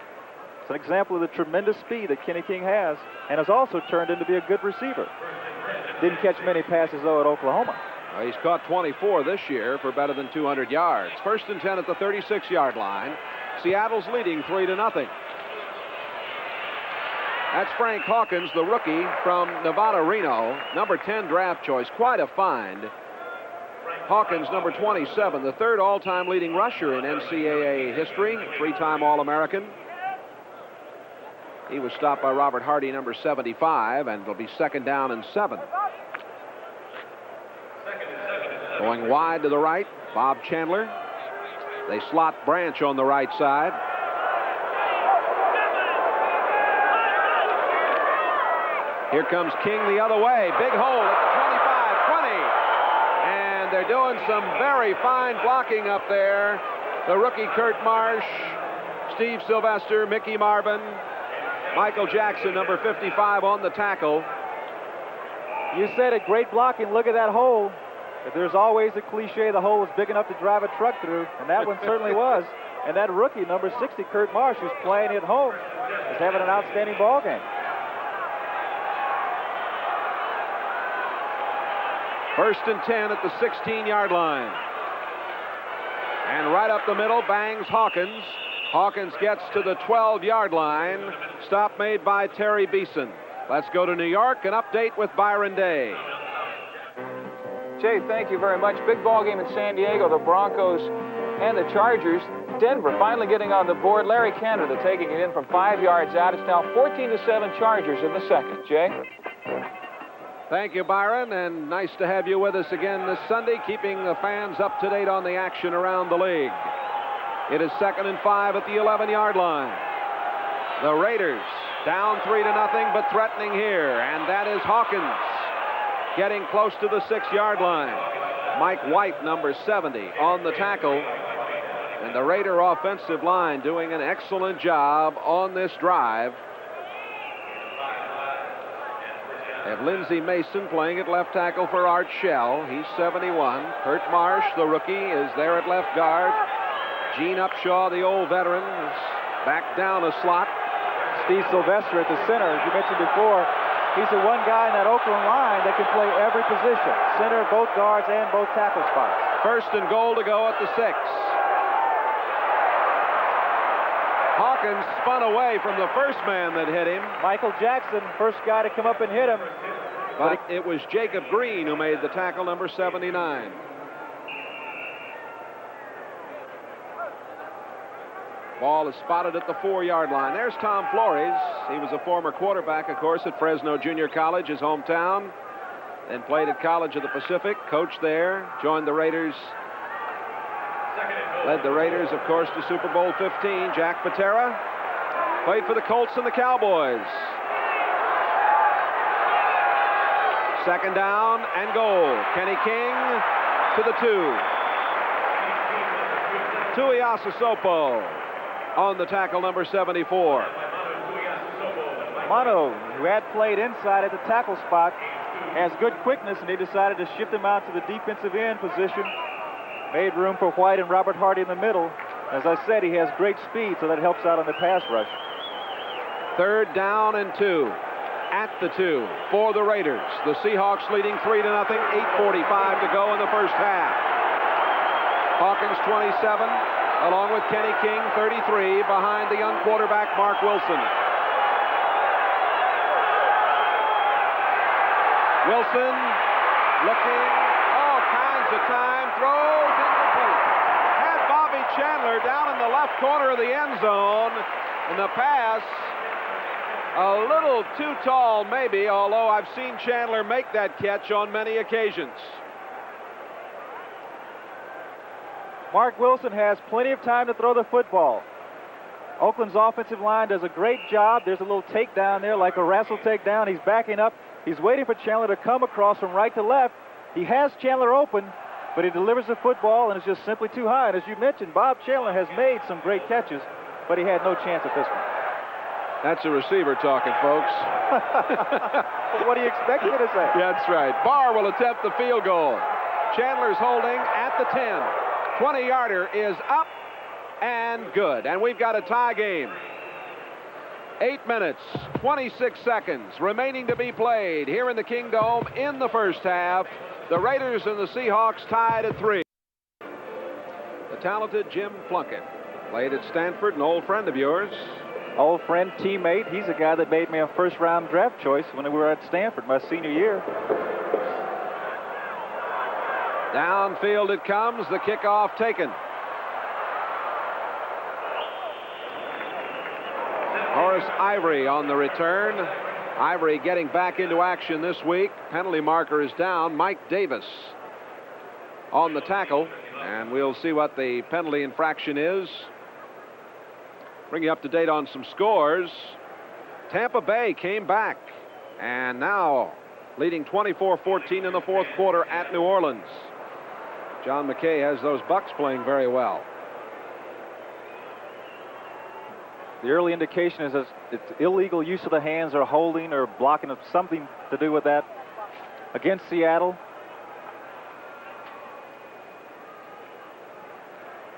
It's an example of the tremendous speed that Kenny King has, and has also turned into be a good receiver. Didn't catch many passes, though, at Oklahoma. He's caught 24 this year for better than 200 yards. First and 10 at the 36-yard line. Seattle's leading 3-0. That's Frank Hawkins, the rookie from Nevada, Reno. Number 10 draft choice. Quite a find. Hawkins, number 27, the third all-time leading rusher in NCAA history, three-time All-American. He was stopped by Robert Hardy, number 75, and it'll be second down and 7. Going wide to the right, Bob Chandler. They slot Branch on the right side. Here comes King the other way. Big hole at the 25, 20. And they're doing some very fine blocking up there. The rookie Kurt Marsh, Steve Sylvester, Mickey Marvin, Michael Jackson, number 55, on the tackle. You said it, great blocking. Look at that hole. There's always a cliche, the hole is big enough to drive a truck through, and that one certainly was. And that rookie, number 60, Kurt Marsh, who's playing at home, is having an outstanding ball game. First and 10 at the 16-yard line. And right up the middle, bangs Hawkins. Hawkins gets to the 12-yard line. Stop made by Terry Beeson. Let's go to New York and update with Byron Day. Jay, thank you very much. Big ball game in San Diego, the Broncos and the Chargers. Denver finally getting on the board. Larry Canada taking it in from 5 yards out. It's now 14-7 Chargers in the second. Jay? Thank you, Byron, and nice to have you with us again this Sunday, keeping the fans up to date on the action around the league. It is second and 5 at the 11-yard line. The Raiders down 3-0, but threatening here, and that is Hawkins getting close to the 6-yard line. Mike White, number 70, on the tackle, and the Raider offensive line doing an excellent job on this drive. They have Lindsey Mason playing at left tackle for Art Shell. He's 71. Kurt Marsh, the rookie, is there at left guard. Gene Upshaw, the old veteran, is back down a slot. Steve Sylvester at the center. As you mentioned before, he's the one guy in that Oakland line that can play every position. Center, both guards, and both tackle spots. First and goal to go at the 6. Hawkins spun away from the first man that hit him. Michael Jackson, first guy to come up and hit him. But it was Jacob Green who made the tackle, number 79. Ball is spotted at the 4-yard line. There's Tom Flores. He was a former quarterback, of course, at Fresno Junior College, his hometown. Then played at College of the Pacific, coached there, joined the Raiders. Led the Raiders, of course, to Super Bowl 15. Jack Patera played for the Colts and the Cowboys. Second down and goal. Kenny King to the 2. Tuiasosopo on the tackle, number 74. Mono, who had played inside at the tackle spot, has good quickness, and he decided to shift him out to the defensive end position. Made room for White and Robert Hardy in the middle. As I said, he has great speed, so that helps out on the pass rush. 3rd down and 2. At the 2 for the Raiders. The Seahawks leading 3-0. 8:45 to go in the first half. Hawkins 27, along with Kenny King 33, behind the young quarterback Mark Wilson. Wilson looking all kinds of time, throws incomplete. Had Bobby Chandler down in the left corner of the end zone, and the pass a little too tall, maybe, although I've seen Chandler make that catch on many occasions. Mark Wilson has plenty of time to throw the football. Oakland's offensive line does a great job. There's a little takedown there, like a wrestle takedown. He's backing up. He's waiting for Chandler to come across from right to left. He has Chandler open, but he delivers the football, and it's just simply too high. And as you mentioned, Bob Chandler has made some great catches, but he had no chance at this one. That's a receiver talking, folks. What do you expect me to say? That's right. Barr will attempt the field goal. Chandler's holding at the 10. 20-yarder is up and good. And we've got a tie game. 8 minutes, 26 seconds remaining to be played here in the Kingdome in the first half. The Raiders and the Seahawks tied at 3. The talented Jim Plunkett played at Stanford, an old friend of yours. Old friend, teammate. He's a guy that made me a first-round draft choice when we were at Stanford my senior year. Downfield it comes, the kickoff taken. Horace Ivory on the return. Ivory getting back into action this week. Penalty marker is down. Mike Davis on the tackle, and we'll see what the penalty infraction is. Bring you up to date on some scores. Tampa Bay came back, and now leading 24-14 in the fourth quarter at New Orleans. John McKay has those Bucks playing very well. The early indication is that it's illegal use of the hands or holding or blocking, of something to do with that against Seattle.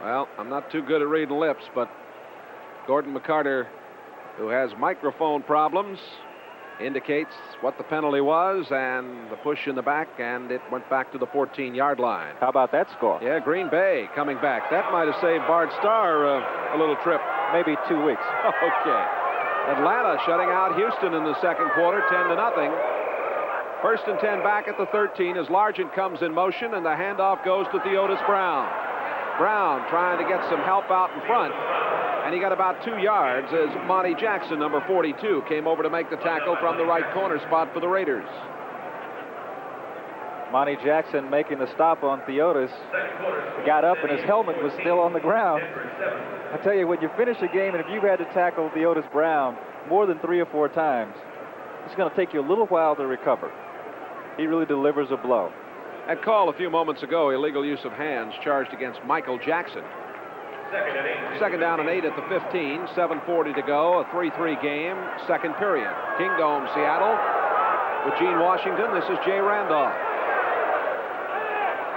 Well, I'm not too good at reading lips, but Gordon McCarter, who has microphone problems, indicates what the penalty was and the push in the back, and it went back to the 14-yard line. How about that score? Yeah, Green Bay coming back. That might have saved Bart Starr a little trip. Maybe 2 weeks. Okay. Atlanta shutting out Houston in the second quarter, 10-0. 1st and 10 back at the 13 as Largent comes in motion, and the handoff goes to Theodis Brown. Brown trying to get some help out in front, and he got about 2 yards as Monty Jackson, number 42, came over to make the tackle from the right corner spot for the Raiders. Monty Jackson making the stop on Theodis. Got up, and his helmet was still on the ground. I tell you, when you finish a game, and if you've had to tackle Theodis Brown more than 3 or 4 times, it's going to take you a little while to recover. He really delivers a blow. That call a few moments ago, illegal use of hands charged against Michael Jackson. 2nd down and 8 at the 15, 7:40 to go, a 3-3 game, second period. Kingdome, Seattle, with Gene Washington. This is Jay Randolph.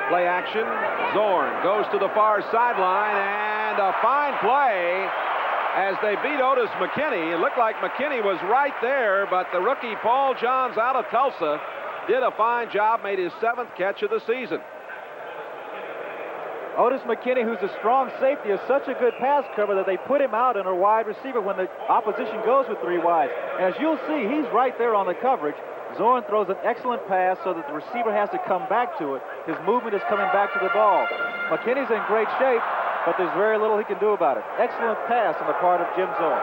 Play action. Zorn goes to the far sideline, and a fine play as they beat Otis McKinney. It looked like McKinney was right there, but the rookie Paul Johns out of Tulsa did a fine job, made his 7th catch of the season. Otis McKinney, who's a strong safety, is such a good pass cover that they put him out in a wide receiver when the opposition goes with 3 wides. And as you'll see, he's right there on the coverage. Zorn throws an excellent pass so that the receiver has to come back to it. His movement is coming back to the ball. McKinney's in great shape, but there's very little he can do about it. Excellent pass on the part of Jim Zorn.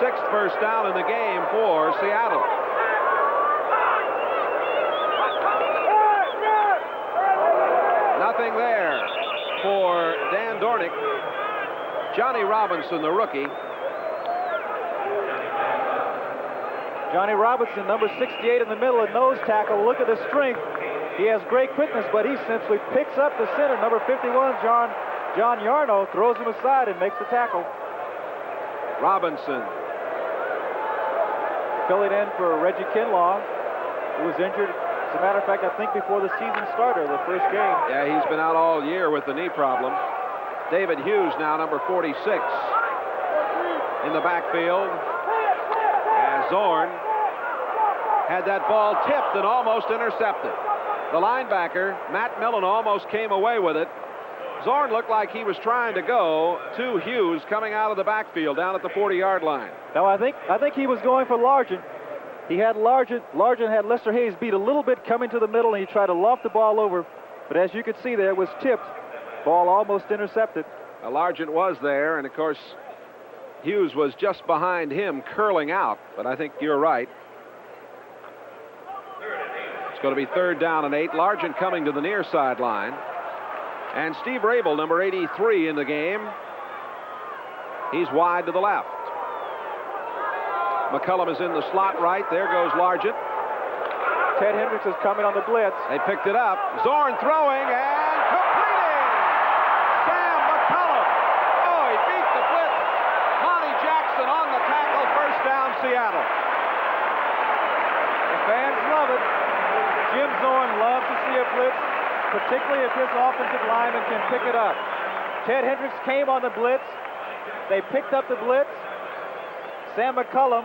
6th first down in the game for Seattle. Nothing there for Dan Dornick. Johnny Robinson, the rookie. Johnny Robinson, number 68 in the middle, a nose tackle. Look at the strength. He has great quickness, but he simply picks up the center, number 51, John Yarno throws him aside and makes the tackle. Robinson. Filling in for Reggie Kinlaw, who was injured. As a matter of fact, I think before the season started, the first game. Yeah, he's been out all year with the knee problem. David Hughes now, number 46, in the backfield. As Zorn had that ball tipped and almost intercepted. The linebacker, Matt Millen, almost came away with it. Zorn looked like he was trying to go to Hughes coming out of the backfield down at the 40-yard line. No, I think he was going for Largent. He had Largent had Lester Hayes beat a little bit coming to the middle, and he tried to loft the ball over. But as you could see there, it was tipped. Ball almost intercepted. Largent was there, and of course, Hughes was just behind him, curling out. But I think you're right. It's going to be 3rd down and 8. Largent coming to the near sideline. And Steve Rabel, number 83 in the game. He's wide to the left. McCullum is in the slot right. There goes Largent. Ted Hendricks is coming on the blitz. They picked it up. Zorn throwing and completing. Sam McCullum. Oh, he beat the blitz. Monty Jackson on the tackle. First down, Seattle. The fans love it. Jim Zorn loves to see a blitz, particularly if his offensive lineman can pick it up. Ted Hendricks came on the blitz. They picked up the blitz. Sam McCullum,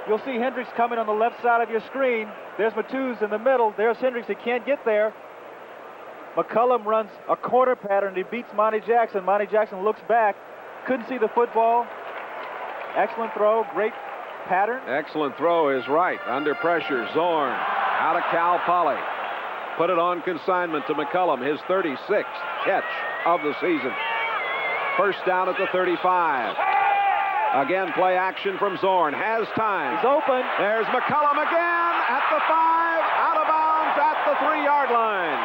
you'll see Hendricks coming on the left side of your screen. There's Matthews in the middle. There's Hendricks. He can't get there. McCullum runs a corner pattern. He beats Monty Jackson. Monty Jackson looks back. Couldn't see the football. Excellent throw. Great pattern. Excellent throw is right. Under pressure, Zorn out of Cal Poly. Put it on consignment to McCullum, his 36th catch of the season. First down at the 35. Again, play action from Zorn. Has time. He's open. There's McCullum again at the 5, out of bounds at the 3-yard line.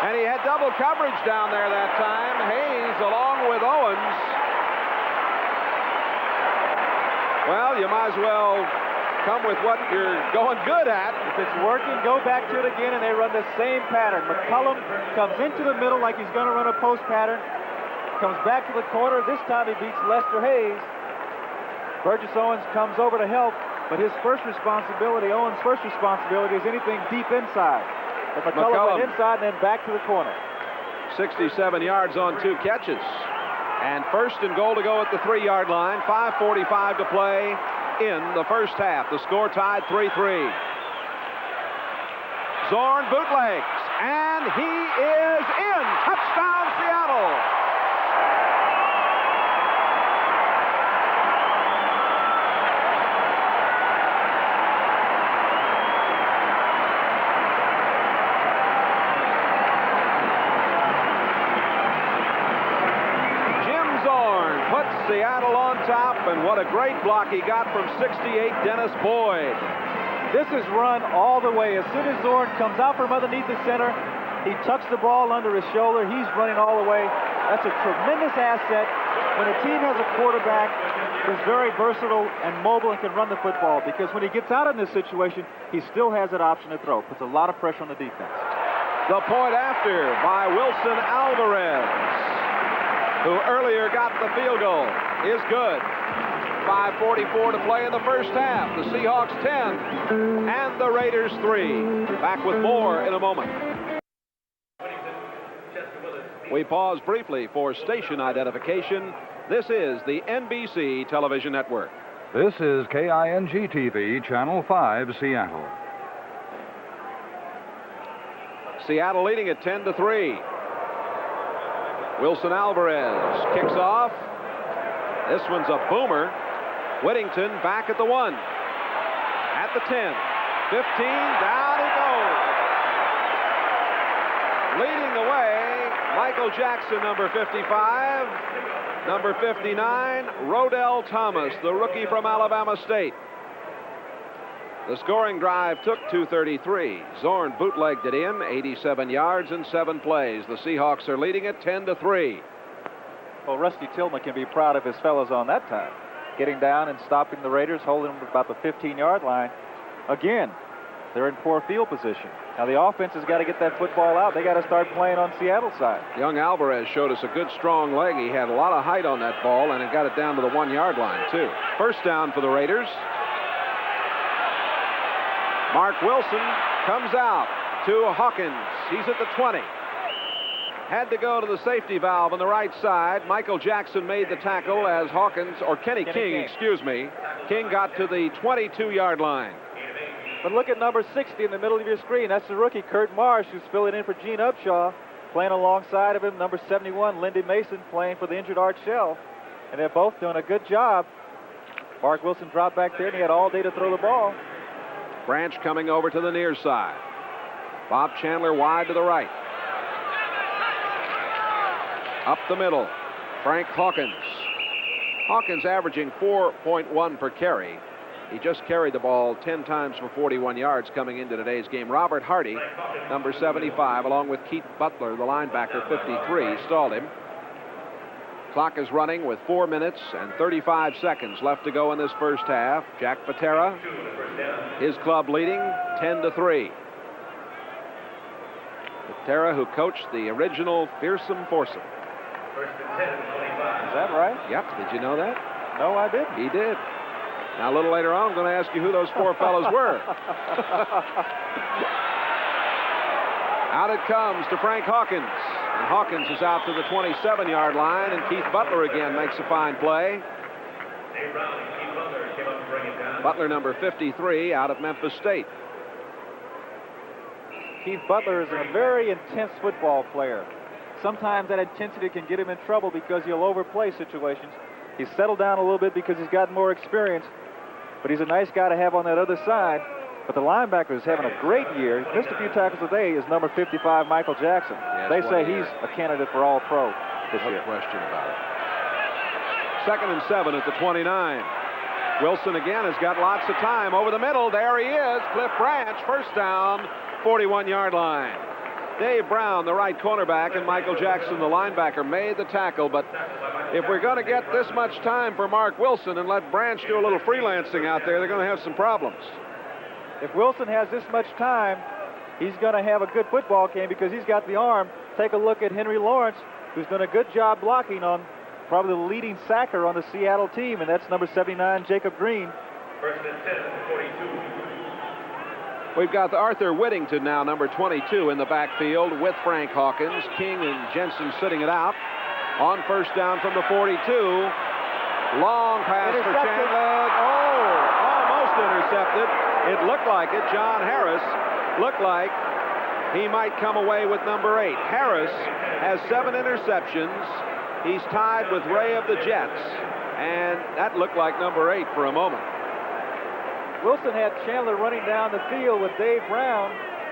And he had double coverage down there that time. Hayes along with Owens. Well, you might as well come with what you're going good at. If it's working, go back to it again, and they run the same pattern. McCullum comes into the middle like he's going to run a post pattern. Comes back to the corner. This time he beats Lester Hayes. Burgess Owens comes over to help, but his first responsibility, Owens' first responsibility, is anything deep inside. But McCullum went inside and then back to the corner. 67 yards on 2 catches. And first and goal to go at the 3-yard line. 5:45 to play in the first half. The score tied 3-3. Zorn bootlegs, and he is in. Touchdown, Seattle. Seattle on top, and what a great block he got from 68 Dennis Boyd. This is run all the way. As soon as Zorn comes out from underneath the center, he tucks the ball under his shoulder. He's running all the way. That's a tremendous asset when a team has a quarterback who's very versatile and mobile and can run the football, because when he gets out in this situation, he still has that option to throw. Puts a lot of pressure on the defense. The point after by Wilson Alvarez, who earlier got the field goal, is good. 5:44 to play in the first half. The Seahawks 10 and the Raiders 3. Back with more in a moment. We pause briefly for station identification. This is the NBC Television Network. This is KING-TV, Channel 5, Seattle. Seattle leading at 10-3. Wilson Alvarez kicks off. This one's a boomer. Whittington back at the 1. At the 10. 15. Down he goes. Leading the way, Michael Jackson, number 55. Number 59, Rodell Thomas, the rookie from Alabama State. The scoring drive took 2:33. Zorn bootlegged it in, 87 yards and 7 plays. The Seahawks are leading it 10-3. Well, Rusty Tillman can be proud of his fellows on that time. Getting down and stopping the Raiders, holding them about the 15-yard line. Again, They're in poor field position. Now the offense has got to get that football out. They got to start playing on Seattle's side. Young Alvarez showed us a good strong leg. He had a lot of height on that ball, and it got it down to the 1-yard line, too. First down for the Raiders. Mark Wilson comes out to Hawkins. He's at the 20. Had to go to the safety valve on the right side. Michael Jackson made the tackle as Hawkins, or Kenny King, excuse me. King got to the 22-yard line. But look at number 60 in the middle of your screen. That's the rookie, Kurt Marsh, who's filling in for Gene Upshaw. Playing alongside of him, number 71, Lindy Mason, playing for the injured Art Shell. And they're both doing a good job. Mark Wilson dropped back there, and he had all day to throw the ball. Branch coming over to the near side. Bob Chandler wide to the right. Up the middle, Frank Hawkins. Hawkins averaging 4.1 per carry. He just carried the ball 10 times for 41 yards coming into today's game. Robert Hardy, number 75, along with Keith Butler, the linebacker, 53, stalled him. Clock is running with 4 minutes and 35 seconds left to go in this first half. Jack Patera, his club leading 10-3. Patera, who coached the original Fearsome Foursome. Is that right? Yep. Did you know that? No, I didn't. He did. Now, a little later on, I'm going to ask you who those 4 fellows were. Out it comes to Frank Hawkins. And Hawkins is out to the 27-yard line, and Keith Butler again makes a fine play. Butler, number 53, out of Memphis State. Keith Butler is a very intense football player. Sometimes that intensity can get him in trouble because he'll overplay situations. He's settled down a little bit because he's gotten more experience, but he's a nice guy to have on that other side. But the linebacker is having a great year. He missed a few tackles today. Is number 55, Michael Jackson. Yes, they say he's a candidate for All-Pro this year. No question about it. 2nd and 7 at the 29. Wilson again has got lots of time. Over the middle, there he is. Cliff Branch, first down, 41-yard line. Dave Brown, the right cornerback, and Michael Jackson, the linebacker, made the tackle. But if we're going to get this much time for Mark Wilson and let Branch do a little freelancing out there, they're going to have some problems. If Wilson has this much time, he's going to have a good football game because he's got the arm. Take a look at Henry Lawrence, who's done a good job blocking on probably the leading sacker on the Seattle team, and that's number 79, Jacob Green. 1st and 10, 42. We've got the Arthur Whittington now, number 22, in the backfield with Frank Hawkins. King and Jensen sitting it out. On first down from the 42. Long pass for Chandler. Oh, almost intercepted. It looked like it. John Harris looked like he might come away with number 8. Harris has 7 interceptions. He's tied with Ray of the Jets. And that looked like number 8 for a moment. Wilson had Chandler running down the field with Dave Brown.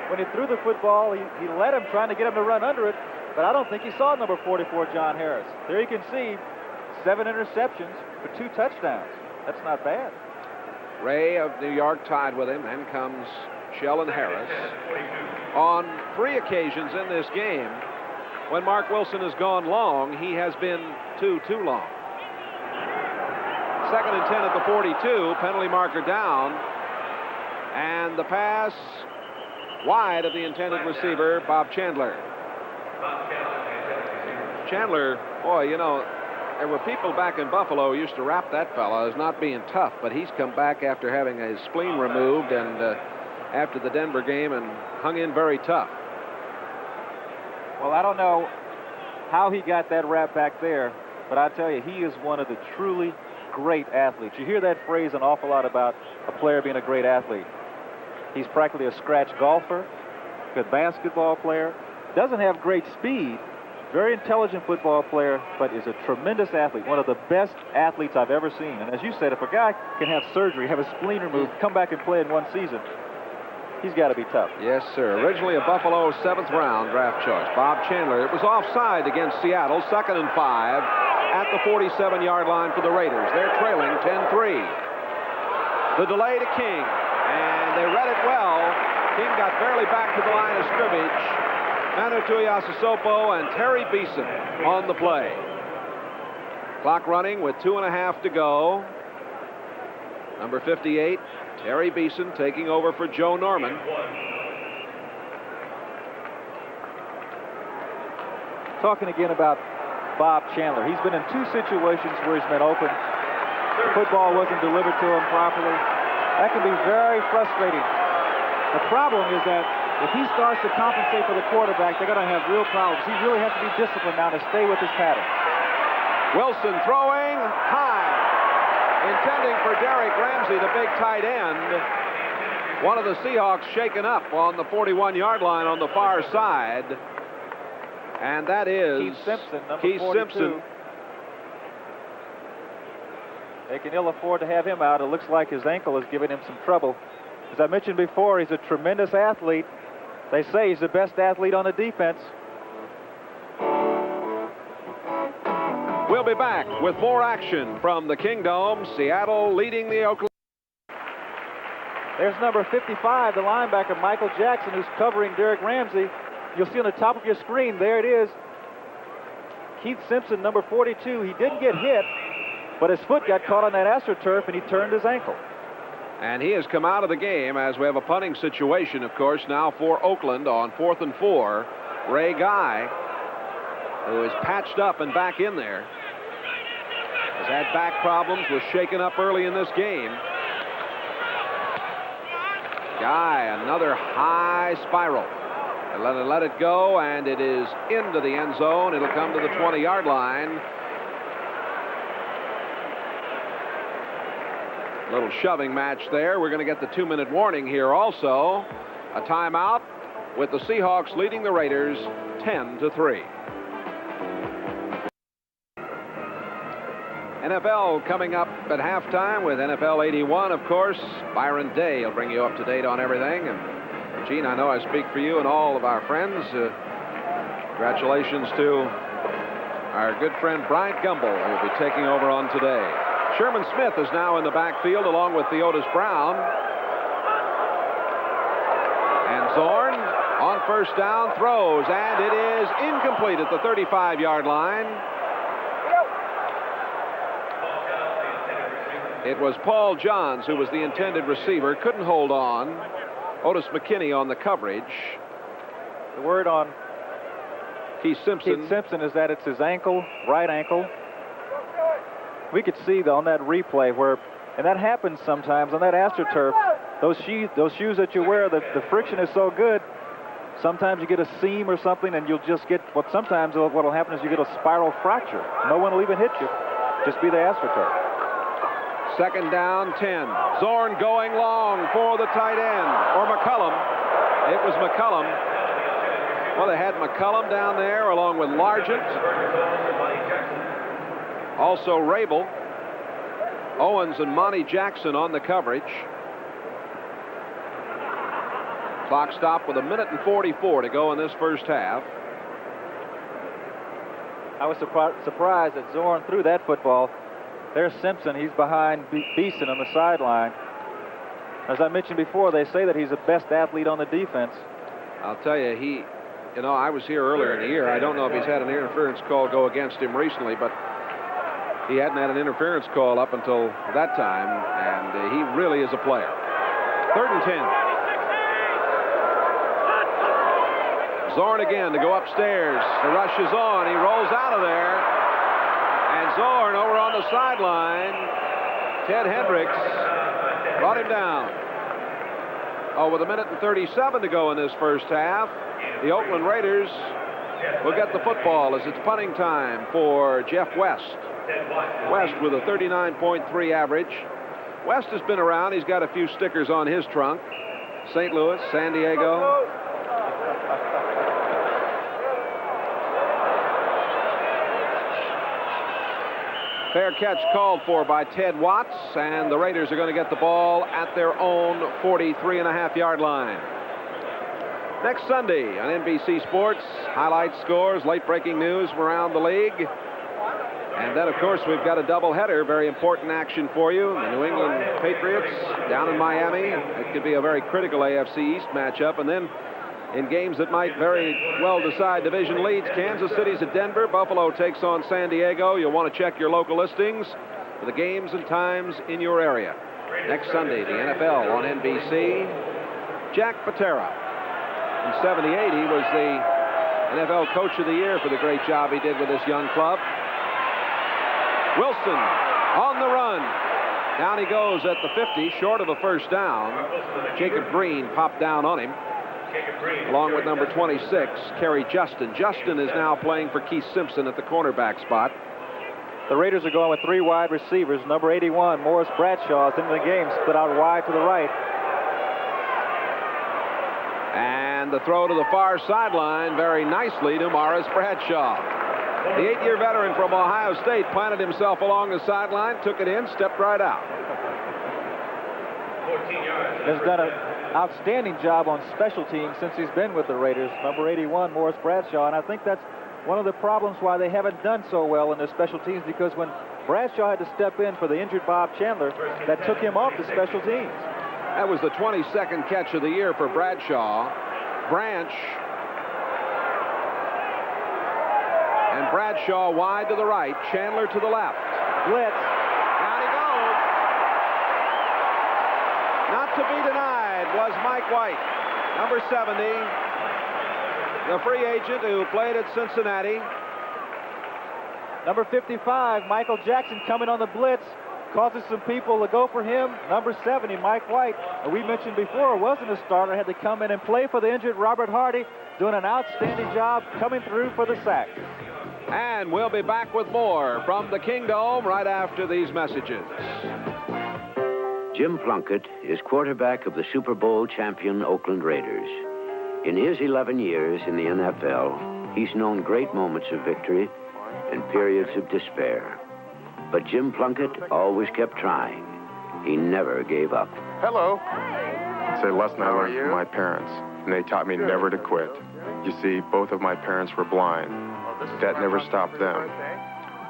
When he threw the football, he led him, trying to get him to run under it. But I don't think he saw number 44, John Harris. There you can see 7 interceptions for 2 touchdowns. That's not bad. Ray of New York tied with him. Then comes Sheldon Harris. On 3 occasions in this game, when Mark Wilson has gone long, he has been too long. 2nd and 10 at the 42. Penalty marker down. And the pass wide of the intended receiver, Bob Chandler. Chandler, boy, you know, there were people back in Buffalo who used to rap that fella as not being tough, but he's come back after having his spleen removed and after the Denver game and hung in very tough. Well, I don't know how he got that rap back there, but I tell you, he is one of the truly great athletes. You hear that phrase an awful lot about a player being a great athlete. He's practically a scratch golfer, good basketball player, doesn't have great speed, very intelligent football player, but is a tremendous athlete, one of the best athletes I've ever seen. And as you said, if a guy can have surgery, have a spleen removed, come back and play in one season, he's got to be tough. Yes, sir. Originally a Buffalo 7th round draft choice. Bob Chandler. It was offside against Seattle. 2nd and 5 at the 47-yard line for the Raiders. They're trailing 10-3. The delay to King, and they read it well. King got barely back to the line of scrimmage. Manu Tuiasosopo and Terry Beeson on the play. Clock running with 2.5 to go. Number 58, Terry Beeson taking over for Joe Norman. Talking again about Bob Chandler. He's been in 2 situations where he's been open. The football wasn't delivered to him properly. That can be very frustrating. The problem is that if he starts to compensate for the quarterback, they're going to have real problems. He really has to be disciplined now to stay with his pattern. Wilson throwing high, intending for Derek Ramsey, the big tight end. One of the Seahawks shaken up on the 41-yard line on the far side. And that is Keith Simpson, number Keith 42. Simpson. They can ill afford to have him out. It looks like his ankle is giving him some trouble. As I mentioned before, he's a tremendous athlete. They say he's the best athlete on the defense. We'll be back with more action from the Kingdome. Seattle leading the Oakland. There's number 55, the linebacker, Michael Jackson, who's covering Derek Ramsey. You'll see on the top of your screen, there it is. Keith Simpson, number 42. He didn't get hit, but his foot got caught on that AstroTurf, and he turned his ankle. And he has come out of the game as we have a punting situation, of course, now for Oakland on 4th and 4. Ray Guy, who is patched up and back in there, has had back problems, was shaken up early in this game. Guy, another high spiral. They let it go, and it is into the end zone. It'll come to the 20-yard line. Little shoving match there. We're going to get the 2-minute warning here also. A timeout with the Seahawks leading the Raiders 10-3. NFL coming up at halftime with NFL 81, of course. Byron Day will bring you up to date on everything. And Gene, I know I speak for you and all of our friends. Congratulations to our good friend Bryant Gumbel, who will be taking over on today. Sherman Smith is now in the backfield along with Theodis Brown. And Zorn on first down throws, and it is incomplete at the 35-yard line. It was Paul Johns who was the intended receiver, couldn't hold on. Otis McKinney on the coverage. The word on Keith Simpson is that it's his ankle, right ankle. We could see on that replay where, and that happens sometimes on that AstroTurf, those shoes that you wear, the friction is so good, sometimes you get a seam or something, and you'll just get, sometimes what will happen is you get a spiral fracture. No one will even hit you. Just be the AstroTurf. Second down, 10. Zorn going long for the tight end, or McCullum. It was McCullum. Well, they had McCullum down there along with Largent. Also Rabel. Owens and Monty Jackson on the coverage. Clock stopped with 1:44 to go in this first half. I was surprised that Zorn threw that football. There's Simpson. He's behind Beeson on the sideline. As I mentioned before, they say that he's the best athlete on the defense. I'll tell you, I was here earlier in the year. I don't know if he's had an interference call go against him recently, but he hadn't had an interference call up until that time, and he really is a player. 3rd and 10. Zorn again to go upstairs. The rush is on. He rolls out of there. And Zorn over on the sideline. Ted Hendricks brought him down. Oh, with 1:37 to go in this first half, the Oakland Raiders will get the football as it's punting time for Jeff West. West with a 39.3 average. West has been around. He's got a few stickers on his trunk. St. Louis, San Diego. Fair catch called for by Ted Watts, and the Raiders are going to get the ball at their own 43.5-yard line. Next Sunday on NBC Sports, highlights, scores, late-breaking news from around the league. And then, of course, we've got a doubleheader, very important action for you. The New England Patriots down in Miami. It could be a very critical AFC East matchup. And then in games that might very well decide division leads, Kansas City's at Denver. Buffalo takes on San Diego. You'll want to check your local listings for the games and times in your area. Next Sunday, the NFL on NBC. Jack Patera. In '78, he was the NFL Coach of the Year for the great job he did with this young club. Wilson on the run. Down he goes at the 50, short of a first down. Jacob Green popped down on him, along with number 26, Kerry Justin. Justin is now playing for Keith Simpson at the cornerback spot. The Raiders are going with 3 wide receivers. Number 81, Morris Bradshaw, is into the game, split out wide to the right. And the throw to the far sideline very nicely to Morris Bradshaw. The 8-year veteran from Ohio State planted himself along the sideline, took it in, stepped right out. Has done an outstanding job on special teams since he's been with the Raiders. Number 81, Morris Bradshaw, and I think that's one of the problems why they haven't done so well in their special teams, because when Bradshaw had to step in for the injured Bob Chandler, that took him off the special teams. That was the 22nd catch of the year for Bradshaw. Branch. And Bradshaw wide to the right, Chandler to the left. Blitz. Down he goes. Not to be denied was Mike White, number 70, the free agent who played at Cincinnati. Number 55, Michael Jackson, coming on the blitz, causes some people to go for him. Number 70, Mike White, we mentioned before, wasn't a starter, had to come in and play for the injured Robert Hardy, doing an outstanding job coming through for the sack. And we'll be back with more from the Kingdome right after these messages. Jim Plunkett is quarterback of the Super Bowl champion Oakland Raiders. In his 11 years in the NFL, he's known great moments of victory and periods of despair. But Jim Plunkett always kept trying. He never gave up. Hello. It's a lesson I learned from my parents, and they taught me never to quit. You see, both of my parents were blind. That never stopped them.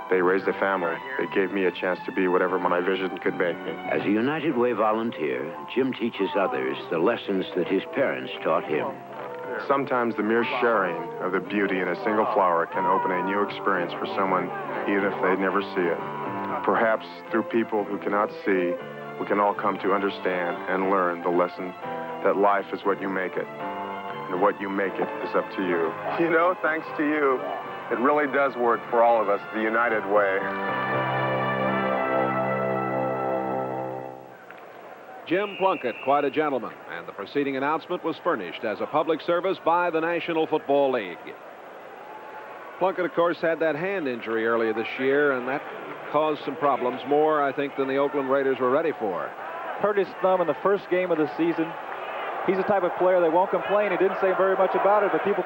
They raised a family. They gave me a chance to be whatever my vision could make me. As a United Way volunteer, Jim teaches others the lessons that his parents taught him. Sometimes the mere sharing of the beauty in a single flower can open a new experience for someone, even if they never see it. Perhaps through people who cannot see, we can all come to understand and learn the lesson that life is what you make it. And what you make it is up to you. You know, thanks to you, it really does work for all of us, the United Way. Jim Plunkett, quite a gentleman, and the preceding announcement was furnished as a public service by the National Football League. Plunkett, of course, had that hand injury earlier this year, and that caused some problems, more, I think, than the Oakland Raiders were ready for. Hurt his thumb in the first game of the season. He's the type of player that won't complain. He didn't say very much about it, but people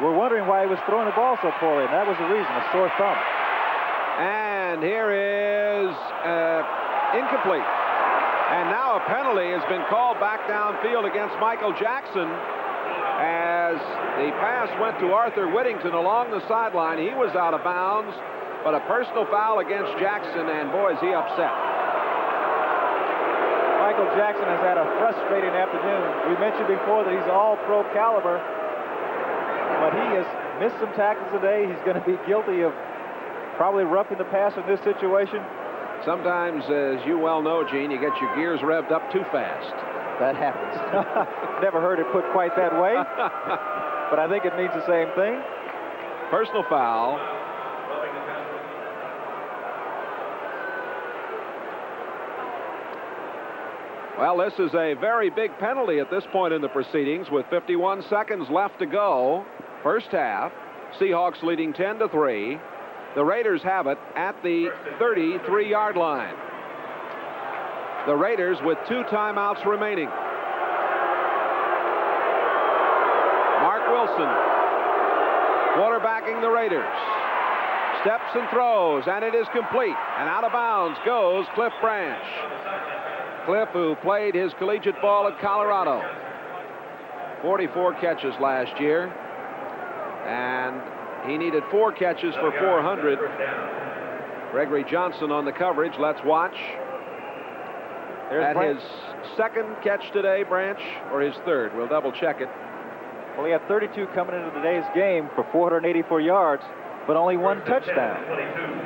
were wondering why he was throwing the ball so poorly, and that was the reason, a sore thumb. And here is incomplete. And now a penalty has been called back downfield against Michael Jackson as the pass went to Arthur Whittington along the sideline. He was out of bounds, but a personal foul against Jackson, and boy, is he upset. Michael Jackson has had a frustrating afternoon. We mentioned before that he's all-pro caliber, but he has missed some tackles today. He's going to be guilty of probably roughing the passer in this situation. Sometimes, as you well know, Gene, you get your gears revved up too fast. That happens. Never heard it put quite that way, but I think it means the same thing. Personal foul. Well, this is a very big penalty at this point in the proceedings with 51 seconds left to go. First half. Seahawks leading 10-3. The Raiders have it at the 33-yard line. The Raiders with 2 timeouts remaining. Mark Wilson quarterbacking the Raiders. Steps and throws, and it is complete. And out of bounds goes Cliff Branch. Cliff, who played his collegiate ball at Colorado. 44 catches last year. And he needed 4 catches for 400. Gregory Johnson on the coverage. Let's watch. At his second catch today, Branch, or his third. We'll double check it. Well, he had 32 coming into today's game for 484 yards. but only 1 touchdown.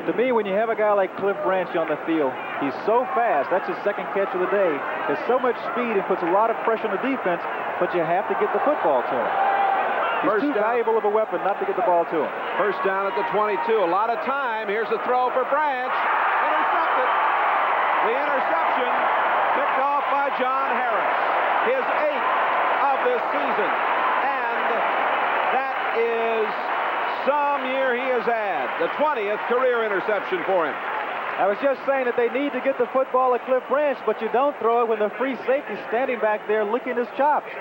To me, when you have a guy like Cliff Branch on the field, he's so fast. That's his 2nd catch of the day. Has so much speed and puts a lot of pressure on the defense, but you have to get the football to him. He's too valuable of a weapon not to get the ball to him. First down at the 22. A lot of time. Here's a throw for Branch. Intercepted. The interception picked off by John Harris. His 8th of this season. And that is some year he has had. The 20th career interception for him. I was just saying that they need to get the football at Cliff Branch, but you don't throw it when the free safety's standing back there licking his chops.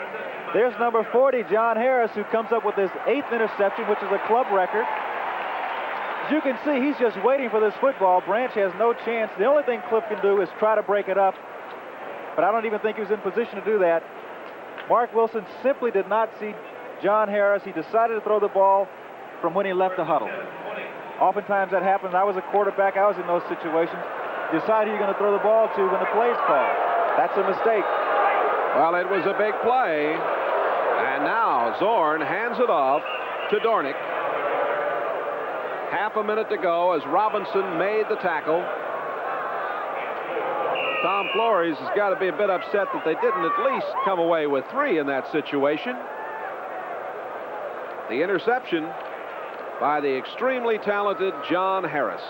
There's number 40, John Harris, who comes up with his 8th interception, which is a club record. As you can see, he's just waiting for this football. Branch has no chance. The only thing Cliff can do is try to break it up, but I don't even think he was in position to do that. Mark Wilson simply did not see John Harris. He decided to throw the ball from when he left the huddle. Oftentimes that happens. I was a quarterback. I was in those situations. Decide who you're going to throw the ball to when the play's called. That's a mistake. Well, it was a big play. And now Zorn hands it off to Dornick. Half a minute to go as Robinson made the tackle. Tom Flores has got to be a bit upset that they didn't at least come away with 3 in that situation. The interception by the extremely talented John Harris.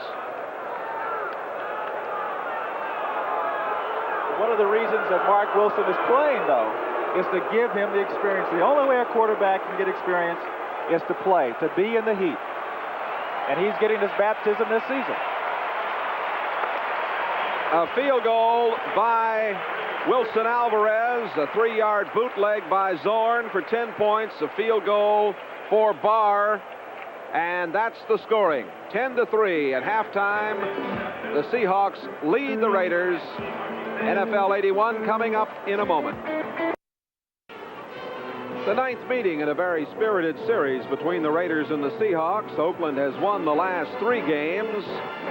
One of the reasons that Mark Wilson is playing, though, is to give him the experience. The only way a quarterback can get experience is to play, to be in the heat. And he's getting this baptism this season. A field goal by Wilson Alvarez, a 3-yard bootleg by Zorn for 10 points, a field goal for Barr, and that's the scoring. 10-3 at halftime. The Seahawks lead the Raiders. NFL 81 coming up in a moment. The 9th meeting in a very spirited series between the Raiders and the Seahawks. Oakland has won the last 3 games.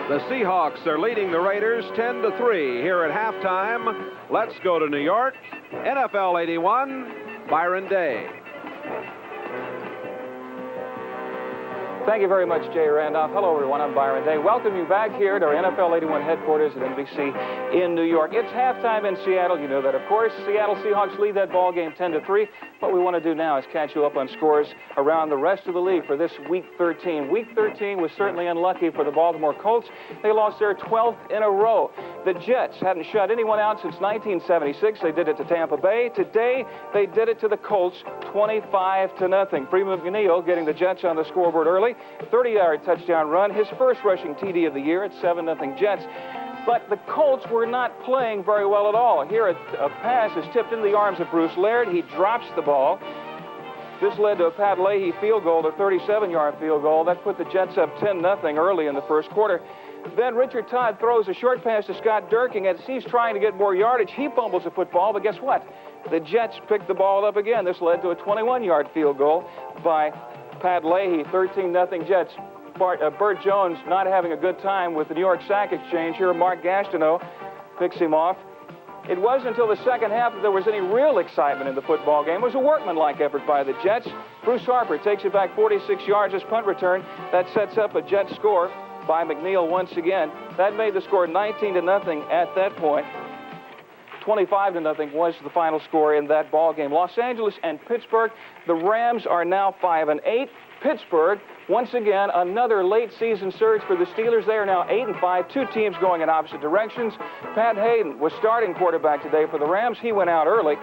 The Seahawks are leading the Raiders 10-3 here at halftime. Let's go to New York. NFL 81, Byron Day. Thank you very much, Jay Randolph. Hello, everyone. I'm Byron Day. Welcome you back here to our NFL 81 headquarters at NBC in New York. It's halftime in Seattle. You know that, of course. Seattle Seahawks lead that ball game 10-3. What we want to do now is catch you up on scores around the rest of the league for this Week 13. Week 13 was certainly unlucky for the Baltimore Colts. They lost their 12th in a row. The Jets hadn't shut anyone out since 1976. They did it to Tampa Bay. Today, they did it to the Colts 25-0. Freeman McNeil getting the Jets on the scoreboard early. 30-yard touchdown run, his first rushing TD of the year at 7-0 Jets. But the Colts were not playing very well at all. Here, a pass is tipped into the arms of Bruce Laird. He drops the ball. This led to a Pat Leahy field goal, a 37-yard field goal. That put the Jets up 10-0 early in the first quarter. Then Richard Todd throws a short pass to Scott Durkin. As he's trying to get more yardage, he fumbles the football, but guess what? The Jets picked the ball up again. This led to a 21-yard field goal by Pat Leahy, 13-0 Jets. Burt Jones not having a good time with the New York Sack Exchange here. Mark Gastineau picks him off. It wasn't until the second half that there was any real excitement in the football game. It was a workmanlike effort by the Jets. Bruce Harper takes it back 46 yards as punt return. That sets up a Jets score by McNeil once again. That made the score 19-0 at that point. 25-0 was the final score in that ball game. Los Angeles and Pittsburgh. The Rams are now 5-8. Pittsburgh, once again, another late season surge for the Steelers. They are now 8-5, 2 teams going in opposite directions. Pat Hayden was starting quarterback today for the Rams. He went out early.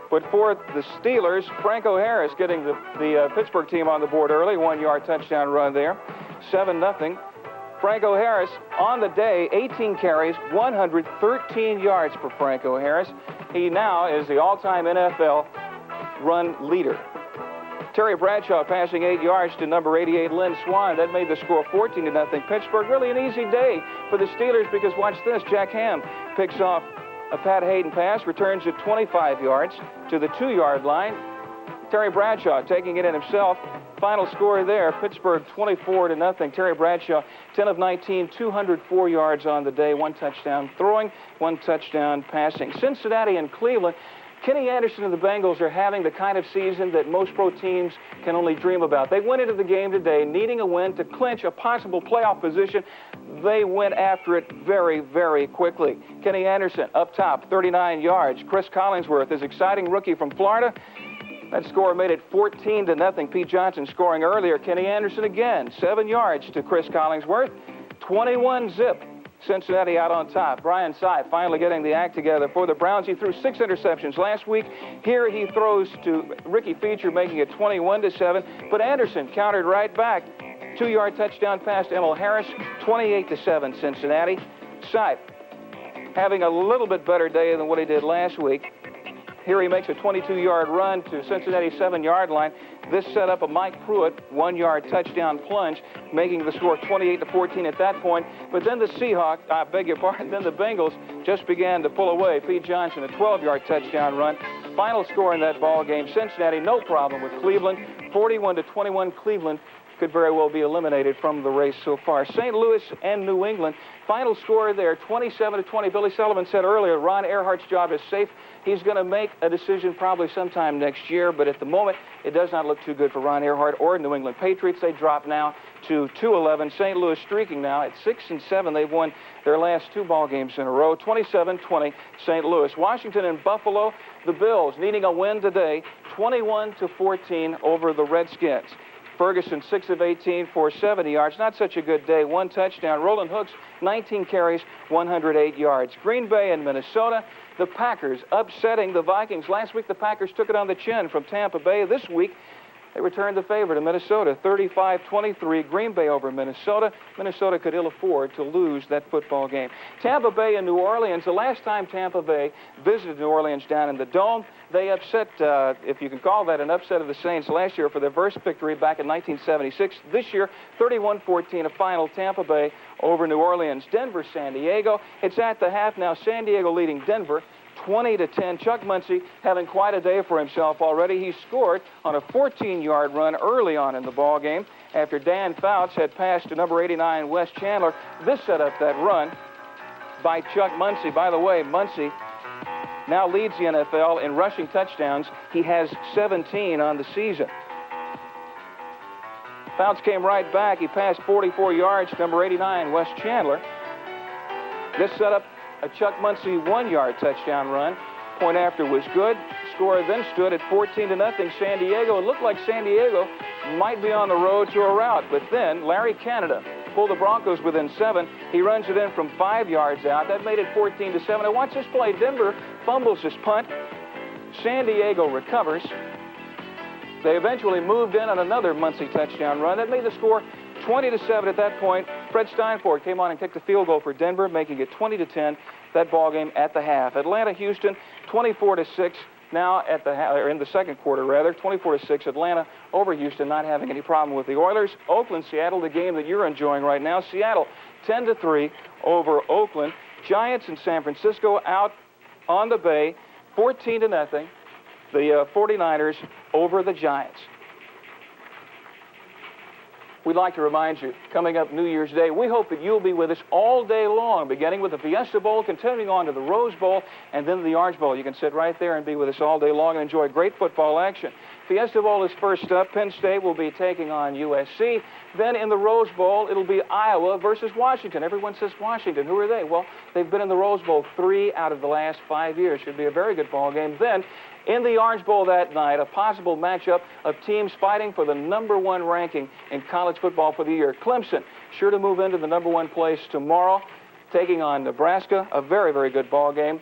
But for the Steelers, Franco Harris getting the Pittsburgh team on the board early. 1-yard touchdown run there. 7-0. Franco Harris on the day, 18 carries, 113 yards for Franco Harris. He now is the all-time NFL run leader. Terry Bradshaw passing 8 yards to number 88, Lynn Swann. That made the score 14-0 Pittsburgh. Really an easy day for the Steelers because watch this. Jack Ham picks off a Pat Hayden pass, returns it 25 yards to the 2-yard line. Terry Bradshaw taking it in himself. Final score there, Pittsburgh 24-0. Terry Bradshaw, 10 of 19, 204 yards on the day, 1 touchdown throwing, 1 touchdown passing. Cincinnati and Cleveland. Kenny Anderson and the Bengals are having the kind of season that most pro teams can only dream about. They went into the game today needing a win to clinch a possible playoff position. They went after it very, very quickly. Kenny Anderson up top, 39 yards. Chris Collinsworth, his exciting rookie from Florida. That score made it 14-0. Pete Johnson scoring earlier. Kenny Anderson again, 7 yards to Chris Collinsworth. 21-zip. Cincinnati out on top. Brian Sy finally getting the act together for the Browns. He threw 6 interceptions last week. Here he throws to Ricky Feature, making it 21-7. But Anderson countered right back. 2-yard touchdown pass to Emil Harris. 28-7 Cincinnati. Sy having a little bit better day than what he did last week. Here he makes a 22-yard run to Cincinnati's 7-yard line. This set up a Mike Pruitt 1-yard touchdown plunge, making the score 28-14 at that point. But then the Seahawks, then the Bengals just began to pull away. Pete Johnson, a 12-yard touchdown run. Final score in that ball game, Cincinnati, no problem with Cleveland. 41-21 Cleveland could very well be eliminated from the race so far. St. Louis and New England, final score there, 27-20. Billy Sullivan said earlier, Ron Earhart's job is safe. He's going to make a decision probably sometime next year, but at the moment, it does not look too good for Ron Earhart or New England Patriots. They drop now to 2-11. St. Louis streaking now at 6-7. They've won their last 2 ball games in a row, 27-20 St. Louis. Washington and Buffalo, the Bills needing a win today, 21-14 over the Redskins. Ferguson, 6 of 18 for 70 yards. Not such a good day. 1 touchdown. Roland Hooks, 19 carries, 108 yards. Green Bay and Minnesota. The Packers upsetting the Vikings. Last week, the Packers took it on the chin from Tampa Bay. This week, they returned the favor to Minnesota, 35-23, Green Bay over Minnesota. Minnesota could ill afford to lose that football game. Tampa Bay and New Orleans. The last time Tampa Bay visited New Orleans down in the Dome, they upset, if you can call that an upset of the Saints last year for their first victory back in 1976. This year, 31-14, a final Tampa Bay over New Orleans. Denver, San Diego. It's at the half now. San Diego leading Denver 20-10. Chuck Muncie having quite a day for himself already. He scored on a 14-yard run early on in the ball game after Dan Fouts had passed to number 89 Wes Chandler. This set up that run by Chuck Muncie. By the way, Muncie now leads the NFL in rushing touchdowns. He has 17 on the season. Fouts came right back. He passed 44 yards to number 89 Wes Chandler. This set up a Chuck Muncie 1-yard touchdown run. Point after was good. Score then stood at 14-0 San Diego. It looked like San Diego might be on the road to a rout, but then Larry Canada pulled the Broncos within 7. He runs it in from 5 yards out. That made it 14-7. Now watch this play. Denver fumbles his punt. San Diego recovers. They eventually moved in on another Muncie touchdown run. That made the score 20-7 at that point. Fred Steinfort came on and kicked a field goal for Denver, making it 20-10, that ball game at the half. Atlanta, Houston, 24-6 now at the or in the second quarter, rather. 24-6, Atlanta over Houston, not having any problem with the Oilers. Oakland, Seattle, the game that you're enjoying right now. Seattle, 10-3 over Oakland. Giants and San Francisco out on the Bay, 14-0. The 49ers over the Giants. We'd like to remind you, coming up New Year's Day, we hope that you'll be with us all day long, beginning with the Fiesta Bowl, continuing on to the Rose Bowl, and then the Orange Bowl. You can sit right there and be with us all day long and enjoy great football action. Fiesta Bowl is first up. Penn State will be taking on USC. Then in the Rose Bowl, it'll be Iowa versus Washington. Everyone says Washington. Who are they? Well, they've been in the Rose Bowl 3 out of the last 5 years. Should be a very good ball game. Then in the Orange Bowl that night, a possible matchup of teams fighting for the #1 ranking in college football for the year. Clemson, sure to move into the #1 place tomorrow, taking on Nebraska. A very, very good ball game,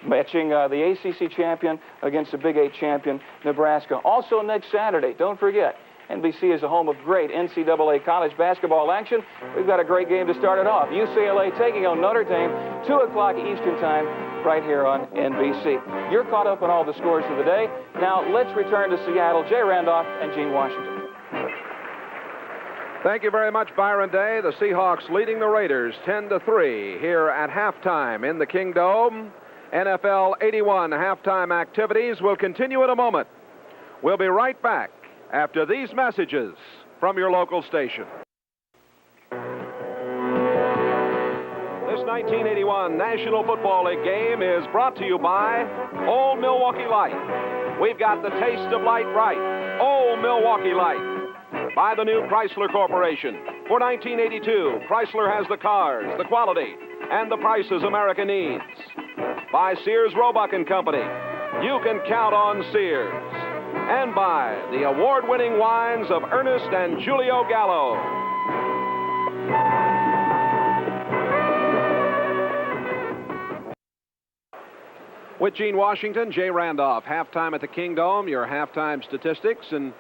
matching the ACC champion against the Big 8 champion, Nebraska. Also next Saturday, don't forget, NBC is a home of great NCAA college basketball action. We've got a great game to start it off. UCLA taking on Notre Dame, 2 o'clock Eastern time, right here on NBC. You're caught up on all the scores of the day. Now let's return to Seattle. Jay Randolph and Gene Washington. Thank you very much, Byron Day. The Seahawks leading the Raiders 10-3 here at halftime in the Kingdome. NFL 81 halftime activities will continue in a moment. We'll be right back after these messages from your local station. This 1981 National Football League game is brought to you by Old Milwaukee Light. We've got the taste of light right. Old Milwaukee Light. By the new Chrysler Corporation. For 1982, Chrysler has the cars, the quality, and the prices America needs. By Sears, Roebuck and Company. You can count on Sears. And by the award-winning wines of Ernest and Julio Gallo. With Gene Washington, Jay Randolph. Halftime at the Kingdome, your halftime statistics, and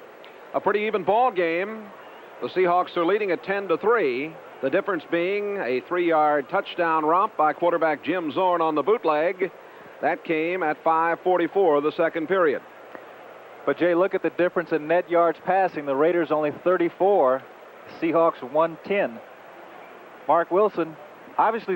a pretty even ball game. The Seahawks are leading at 10-3. The difference being a 3-yard touchdown romp by quarterback Jim Zorn on the bootleg. That came at 5:44 of the second period. But, Jay, look at the difference in net yards passing. The Raiders only 34, Seahawks 110. Mark Wilson, obviously